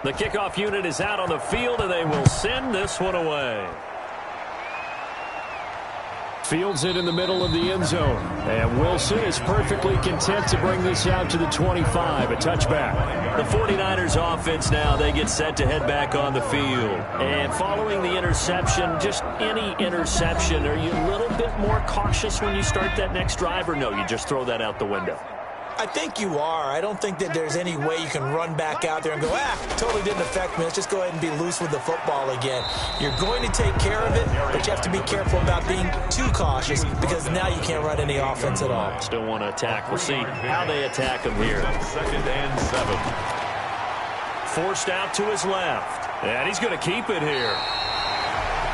The kickoff unit is out on the field, and they will send this one away. Fields it in the middle of the end zone. And Wilson is perfectly content to bring this out to the 25, a touchback. The 49ers offense now, they get set to head back on the field. And following the interception, just any interception, are you a little bit more cautious when you start that next drive, or no, you just throw that out the window? I think you are. I don't think that there's any way you can run back out there and go, totally didn't affect me. Let's just go ahead and be loose with the football again. You're going to take care of it, but you have to be careful about being too cautious, because now you can't run any offense at all. Still want to attack. We'll see how they attack him here. 2nd and 7. Forced out to his left, and he's going to keep it here.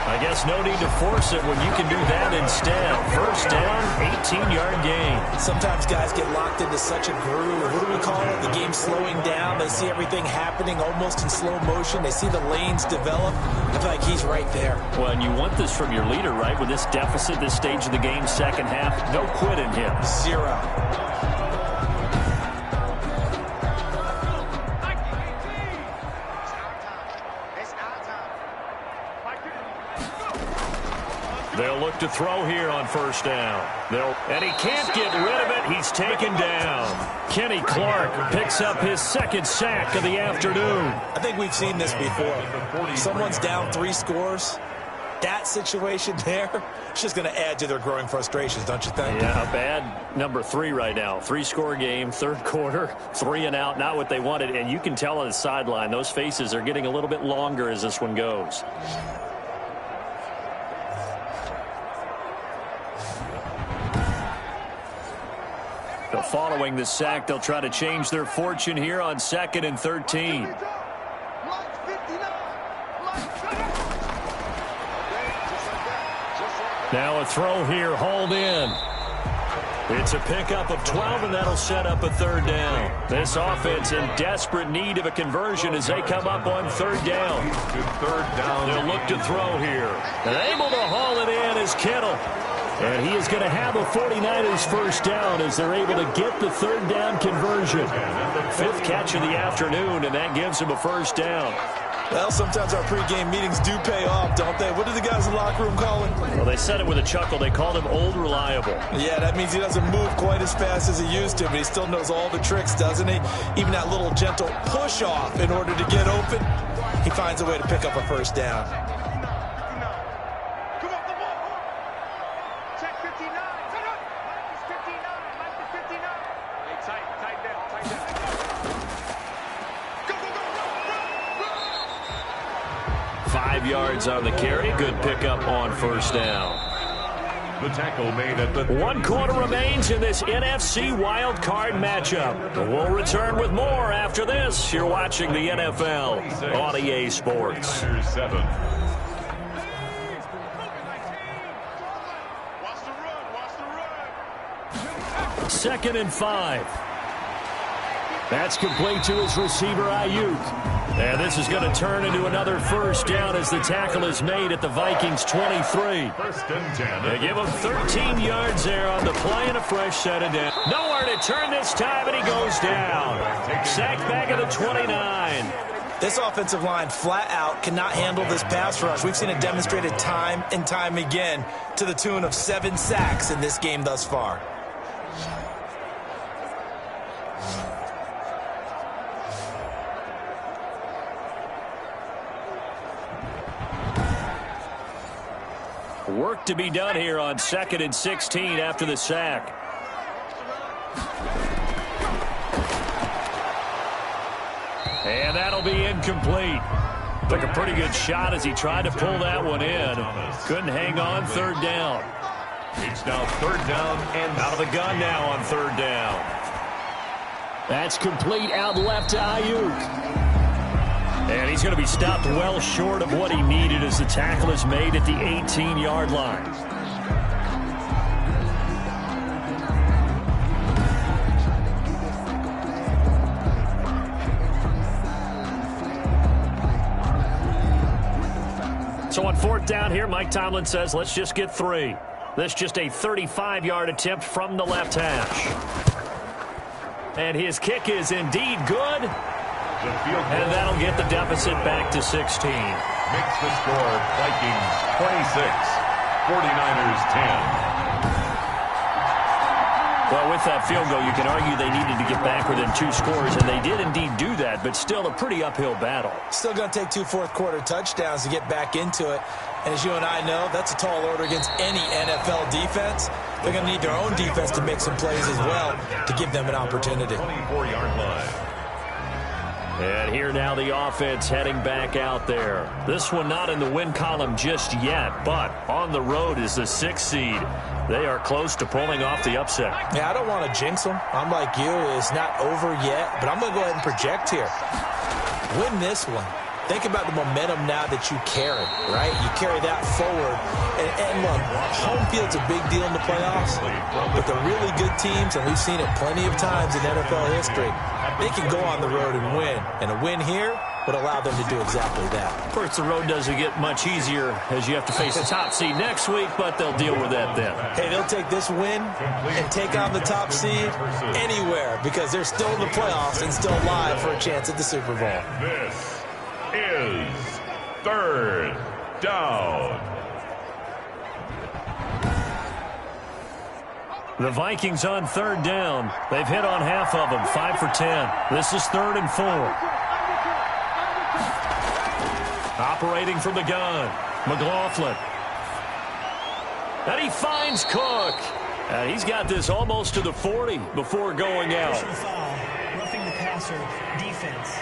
I guess no need to force it when you can do that instead. 1st down, 18-yard gain. Sometimes guys get locked into such a groove. What do we call it? The game's slowing down. They see everything happening almost in slow motion. They see the lanes develop. I feel like he's right there. Well, and you want this from your leader, right? With this deficit, this stage of the game, second half, no quit in him. 0. They'll look to throw here on 1st down. And he can't get rid of it. He's taken down. Kenny Clark picks up his 2nd sack of the afternoon. I think we've seen this before. Someone's down 3 scores. That situation there, it's just going to add to their growing frustrations, don't you think? Yeah, bad number 3 right now. 3-score game, 3rd quarter, 3 and out, not what they wanted. And you can tell on the sideline, those faces are getting a little bit longer as this one goes. Following the sack, they'll try to change their fortune here on 2nd and 13. Now a throw here, hauled in. It's a pickup of 12, and that'll set up a 3rd down. This offense in desperate need of a conversion as they come up on 3rd down. They'll look to throw here. And able to haul it in is Kittle. And he is going to have a 49ers 1st down as they're able to get the 3rd down conversion. 5th catch of the afternoon, and that gives him a 1st down. Well, sometimes our pregame meetings do pay off, don't they? What do the guys in the locker room call him? Well, they said it with a chuckle. They called him Old Reliable. Yeah, that means he doesn't move quite as fast as he used to, but he still knows all the tricks, doesn't he? Even that little gentle push-off in order to get open, he finds a way to pick up a 1st down. Yards on the carry. Good pickup on 1st down. The tackle made at the 1 quarter remains in this NFC wild card matchup. We'll return with more after this. You're watching the NFL on EA Sports. 7. 2nd and 5. That's complete to his receiver, Ayuk. And this is going to turn into another first down as the tackle is made at the Vikings 23. First and 10. They give him 13 yards there on the play and a fresh set of down. Nowhere to turn this time, and he goes down. Sacked back at the 29. This offensive line flat out cannot handle this pass rush. We've seen it demonstrated time and time again to the tune of 7 sacks in this game thus far. Work to be done here on 2nd and 16 after the sack. And that'll be incomplete. Took a pretty good shot as he tried to pull that one in. Couldn't hang on. 3rd down. It's now 3rd down and out of the gun now on 3rd down. That's complete out left to Ayuk. And he's going to be stopped well short of what he needed as the tackle is made at the 18-yard line. So on 4th down here, Mike Tomlin says, let's just get 3. This just a 35-yard attempt from the left hash. And his kick is indeed good. And that'll get the deficit back to 16. Makes the score Vikings 26, 49ers 10. Well, with that field goal, you can argue they needed to get back within 2 scores, and they did indeed do that, but still a pretty uphill battle. Still going to take 2 fourth-quarter touchdowns to get back into it. And as you and I know, that's a tall order against any NFL defense. They're going to need their own defense to make some plays as well to give them an opportunity. 24-yard line. And here now the offense heading back out there. This one not in the win column just yet, but on the road is the 6th seed. They are close to pulling off the upset. Yeah, I don't want to jinx them. I'm like you. It's not over yet, but I'm going to go ahead and project here. Win this one. Think about the momentum now that you carry, right? You carry that forward. And look, home field's a big deal in the playoffs, but the really good teams, and we've seen it plenty of times in NFL history, they can go on the road and win. And a win here would allow them to do exactly that. Of course, the road doesn't get much easier as you have to face the top seed next week, but they'll deal with that then. Hey, they'll take this win and take on the top seed anywhere because they're still in the playoffs and still alive for a chance at the Super Bowl. This is 3rd down. The Vikings on 3rd down. They've hit on half of them, 5 for 10. This is 3rd and 4. Operating from the gun, McLaughlin. And he finds Cook. And he's got this almost to the 40 before going out. Foul, roughing the passer, defense.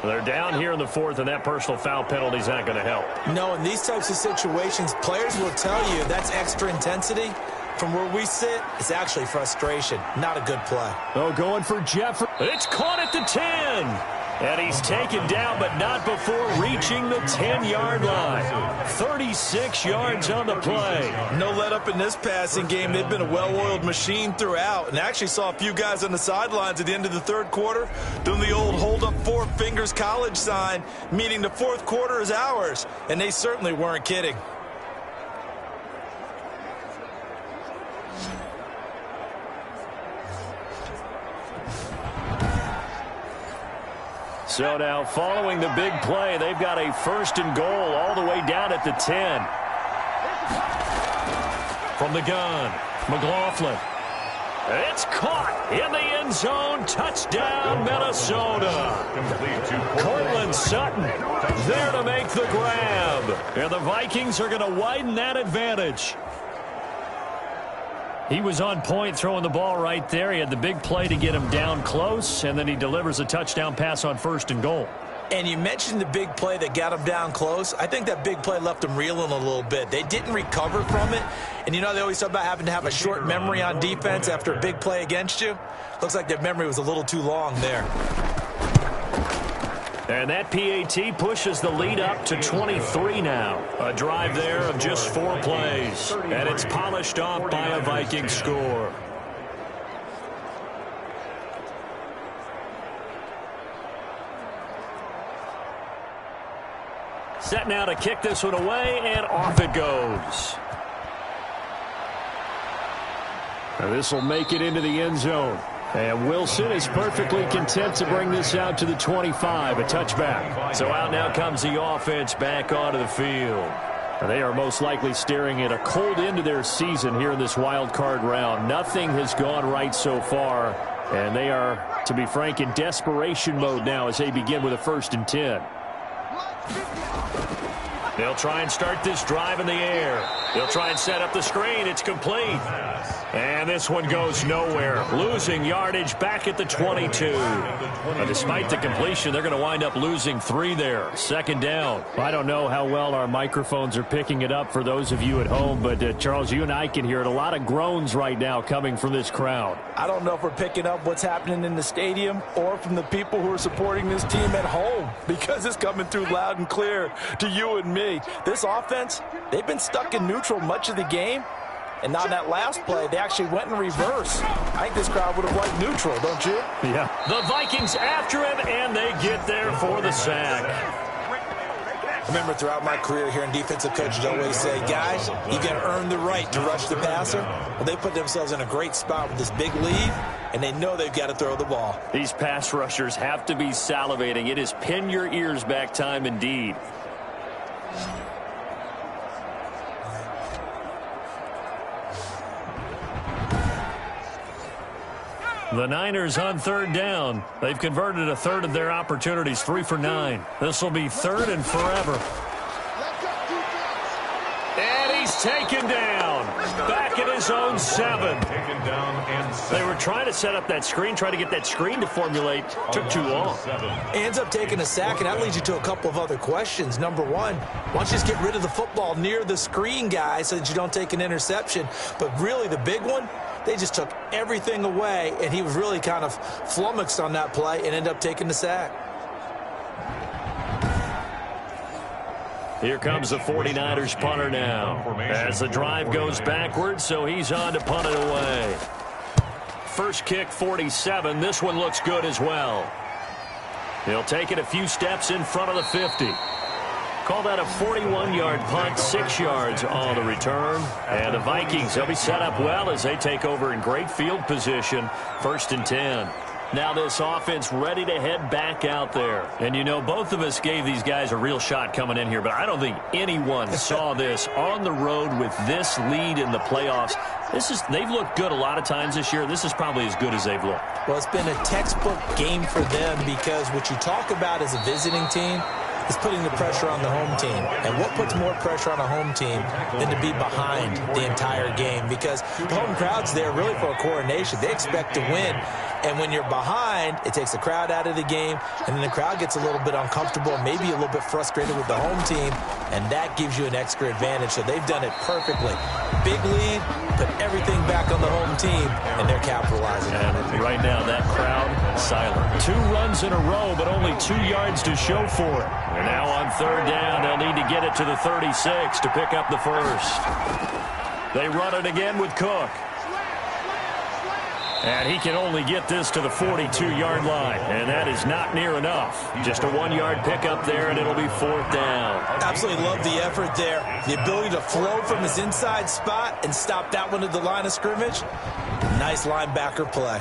They're down here in the 4th, and that personal foul penalty is not going to help. No, in these types of situations, players will tell you that's extra intensity. From where we sit, it's actually frustration. Not a good play. Oh, going for Jefferson. It's caught at the 10. And he's taken down, but not before reaching the 10-yard line. 36 yards on the play. No let up in this passing game. They've been a well-oiled machine throughout. And actually saw a few guys on the sidelines at the end of the 3rd quarter doing the old hold up 4 fingers college sign, meaning the 4th quarter is ours. And they certainly weren't kidding. So now following the big play, they've got a 1st and goal all the way down at the 10. From the gun, McLaughlin. It's caught in the end zone. Touchdown, Minnesota. Cortland Sutton there to make the grab. And the Vikings are going to widen that advantage. He was on point throwing the ball right there. He had the big play to get him down close, and then he delivers a touchdown pass on 1st and goal. And you mentioned the big play that got him down close. I think that big play left him reeling a little bit. They didn't recover from it. And you know they always talk about having to have a short memory on defense after a big play against you. Looks like their memory was a little too long there. And that PAT pushes the lead up to 23 now. A drive there of just 4 plays. And it's polished off by a Viking score. Set now to kick this one away, and off it goes. Now this will make it into the end zone. And Wilson is perfectly content to bring this out to the 25, a touchback. So out now comes the offense back onto the field. And they are most likely staring at a cold end to their season here in this wild card round. Nothing has gone right so far, and they are, to be frank, in desperation mode now as they begin with a 1st and 10. They'll try and start this drive in the air. They'll try and set up the screen. It's complete. And this one goes nowhere. Losing yardage back at the 22. But despite the completion, they're going to wind up losing 3 there. 2nd down. I don't know how well our microphones are picking it up for those of you at home, but Charles, you and I can hear it. A lot of groans right now coming from this crowd. I don't know if we're picking up what's happening in the stadium or from the people who are supporting this team at home, because it's coming through loud and clear to you and me. This offense, they've been stuck in neutral much of the game. And on that last play, they actually went in reverse. I think this crowd would have liked neutral, don't you? Yeah. The Vikings after him, and they get there for the sack. I remember throughout my career hearing defensive coaches always say, guys, you got to earn the right to rush the passer. Well, they put themselves in a great spot with this big lead, and they know they've got to throw the ball. These pass rushers have to be salivating. It is pin your ears back time indeed. The Niners on 3rd down. They've converted a 1/3 of their opportunities, 3 for 9. This will be 3rd and forever. And he's taken down. Back at his own 7. They were trying to set up that screen, try to get that screen to formulate. Took too long. Ends up taking a sack, and that leads you to a couple of other questions. Number one, why don't you just get rid of the football near the screen guy so that you don't take an interception? But really the big one, they just took everything away, and he was really kind of flummoxed on that play and ended up taking the sack. Here comes the 49ers punter now. As the drive goes backwards, so he's on to punt it away. First kick, 47. This one looks good as well. He'll take it a few steps in front of the 50. Call that a 41-yard punt, 6 yards on the return. And the Vikings, they'll be set up well as they take over in great field position. 1st and 10. Now this offense ready to head back out there. And, you know, both of us gave these guys a real shot coming in here, but I don't think anyone saw this on the road with this lead in the playoffs. They've looked good a lot of times this year. This is probably as good as they've looked. Well, it's been a textbook game for them, because what you talk about as a visiting team is putting the pressure on the home team. And what puts more pressure on a home team than to be behind the entire game? Because the home crowd's there really for a coronation. They expect to win. And when you're behind, it takes the crowd out of the game, and then the crowd gets a little bit uncomfortable, maybe a little bit frustrated with the home team, and that gives you an extra advantage. So they've done it perfectly. Big lead, put everything back on the home team, and they're capitalizing on it. Right now, that crowd silent. 2 runs in a row, but only 2 yards to show for it. And now on 3rd down, they'll need to get it to the 36 to pick up the first. They run it again with Cook. And he can only get this to the 42-yard line, and that is not near enough. Just a 1-yard pickup there, and it'll be 4th down. Absolutely love the effort there. The ability to flow from his inside spot and stop that one at the line of scrimmage. Nice linebacker play.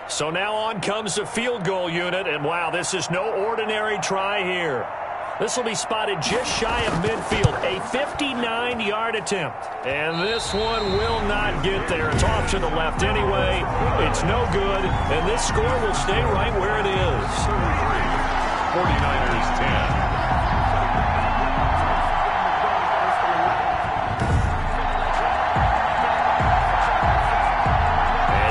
So now on comes the field goal unit, and wow, this is no ordinary try here. This will be spotted just shy of midfield, a 59-yard attempt. And this one will not get there. It's off to the left anyway. It's no good, and this score will stay right where it is. 49ers 10.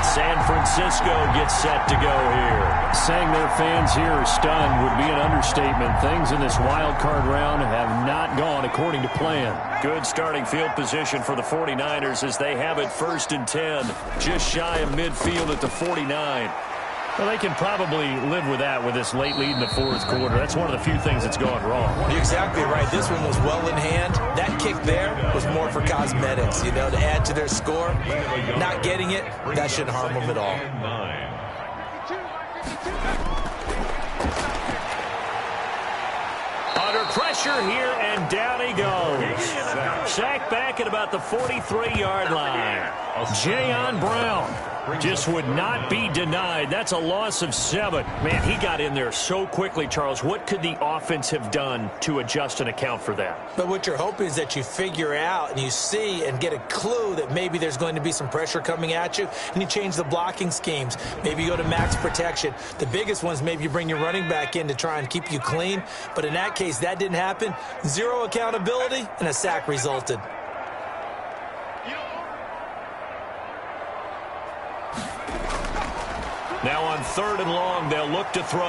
San Francisco gets set to go here. Saying their fans here are stunned would be an understatement. Things in this wild card round have not gone according to plan. Good starting field position for the 49ers as they have it 1st and 10. Just shy of midfield at the 49. Well, they can probably live with that with this late lead in the fourth quarter. That's one of the few things that's gone wrong. You're exactly right. This one was well in hand. That kick there was more for cosmetics, you know, to add to their score. Not getting it, that shouldn't harm them at all. Under pressure here, and down he goes. Sacked back at about the 43-yard line. Jayon Brown just would not be denied. That's a loss of 7. Man, he got in there so quickly, Charles. What could the offense have done to adjust and account for that? But what you're hoping is that you figure out and you see and get a clue that maybe there's going to be some pressure coming at you, and you change the blocking schemes. Maybe you go to max protection. The biggest ones, maybe you bring your running back in to try and keep you clean. But in that case, that didn't happen. 0 accountability, and a sack resulted. Now on 3rd and long, they'll look to throw.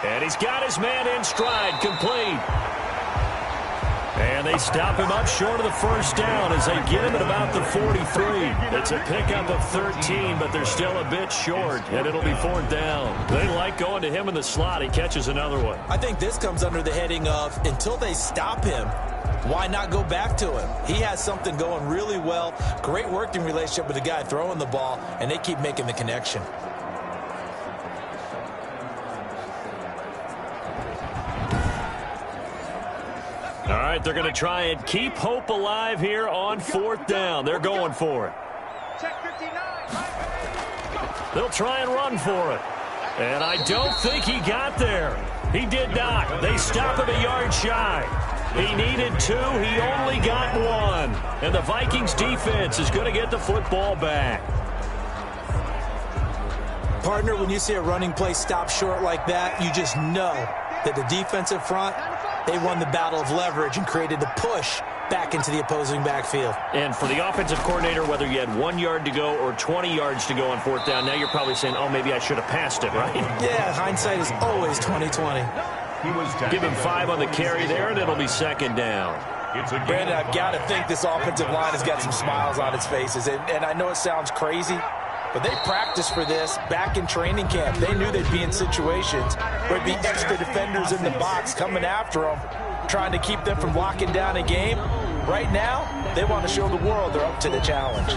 And he's got his man in stride, complete. And they stop him up short of the first down as they get him at about the 43. It's a pickup of 13, but they're still a bit short, and it'll be 4th down. They like going to him in the slot. He catches another one. I think this comes under the heading of, until they stop him, why not go back to him? He has something going really well. Great working relationship with the guy throwing the ball, and they keep making the connection. All right, they're going to try and keep hope alive here on 4th down. They're going for it. They'll try and run for it. And I don't think he got there. He did not. They stop him a yard shy. He needed 2. He only got 1. And the Vikings defense is going to get the football back. Partner, when you see a running play stop short like that, you just know that the defensive front, they won the battle of leverage and created the push back into the opposing backfield. And for the offensive coordinator, whether you had 1 yard to go or 20 yards to go on 4th down, now you're probably saying, oh, maybe I should have passed it, right? Yeah, hindsight is always 20/20. Give him 5 on the carry there, and it'll be 2nd down. Brandon, I've got to think this offensive line has got some smiles on its faces. And I know it sounds crazy, but they practiced for this back in training camp. They knew they'd be in situations where it'd be extra defenders in the box coming after them, trying to keep them from locking down a game. Right now, they want to show the world they're up to the challenge.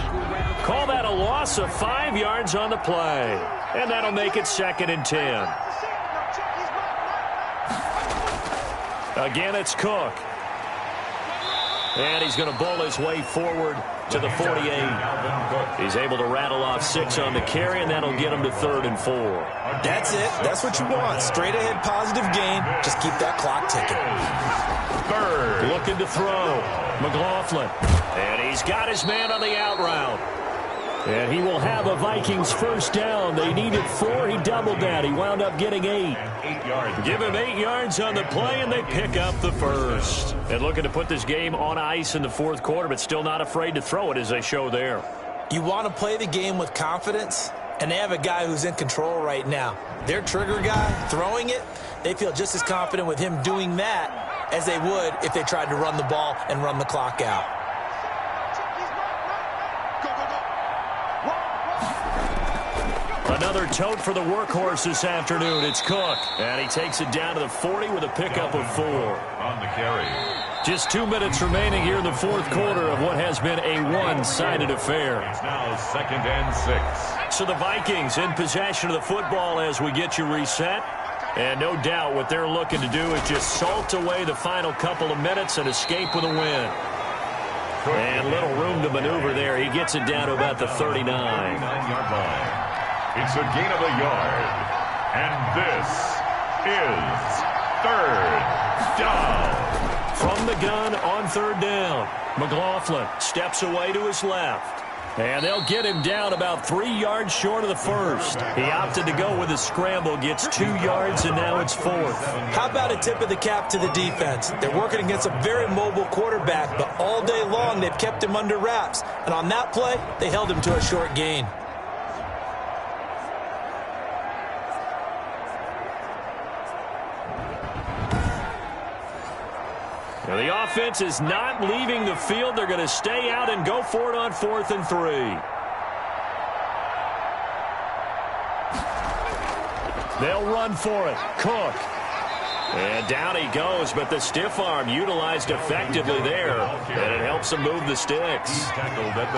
Call that a loss of 5 yards on the play. And that'll make it 2nd and 10. Again, it's Cook. And he's going to bowl his way forward to the 48. He's able to rattle off 6 on the carry, and that'll get him to 3rd and 4. That's it. That's what you want. Straight ahead positive gain. Just keep that clock ticking. 3rd. Looking to throw. McLaughlin. And he's got his man on the out route. And he will have a Vikings 1st down. They needed 4. He doubled that. He wound up getting 8. Give him 8 yards on the play, and they pick up the 1st. And looking to put this game on ice in the 4th quarter, but still not afraid to throw it as they show there. You want to play the game with confidence, and they have a guy who's in control right now. Their trigger guy throwing it, they feel just as confident with him doing that as they would if they tried to run the ball and run the clock out. Another tote for the workhorse this afternoon. It's Cook. And he takes it down to the 40 with a pickup of 4. On the carry. Just 2 minutes remaining here in the 4th quarter of what has been a one-sided affair. It's now 2nd and 6. So the Vikings in possession of the football as we get you reset. And no doubt what they're looking to do is just salt away the final couple of minutes and escape with a win. And little room to maneuver there. He gets it down to about the 39. 39-yard line. It's a gain of a yard. And this is 3rd down. From the gun on 3rd down, McLaughlin steps away to his left. And they'll get him down about 3 yards short of the 1st. He opted to go with a scramble, gets 2 yards, and now it's 4th. How about a tip of the cap to the defense? They're working against a very mobile quarterback, but all day long they've kept him under wraps. And on that play, they held him to a short gain. Now the offense is not leaving the field. They're going to stay out and go for it on 4th and 3. They'll run for it. Cook. And down he goes, but the stiff arm utilized effectively there, and it helps them move the sticks.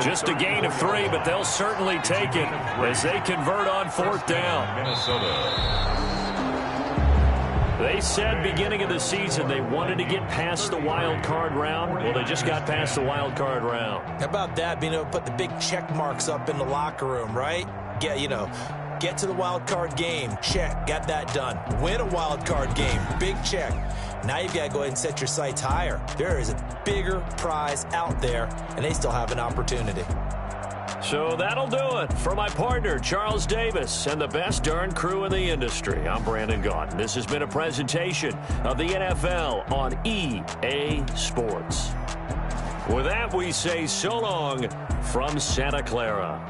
Just a gain of 3, but they'll certainly take it as they convert on 4th down. They said beginning of the season they wanted to get past the wild card round. Well, they just got past the wild card round. How about that, being able to put the big check marks up in the locker room, right? Get to the wild card game. Check. Got that done. Win a wild card game. Big check. Now you've got to go ahead and set your sights higher. There is a bigger prize out there, and they still have an opportunity. So that'll do it. For my partner, Charles Davis, and the best darn crew in the industry, I'm Brandon Gaudin. This has been a presentation of the NFL on EA Sports. With that, we say so long from Santa Clara.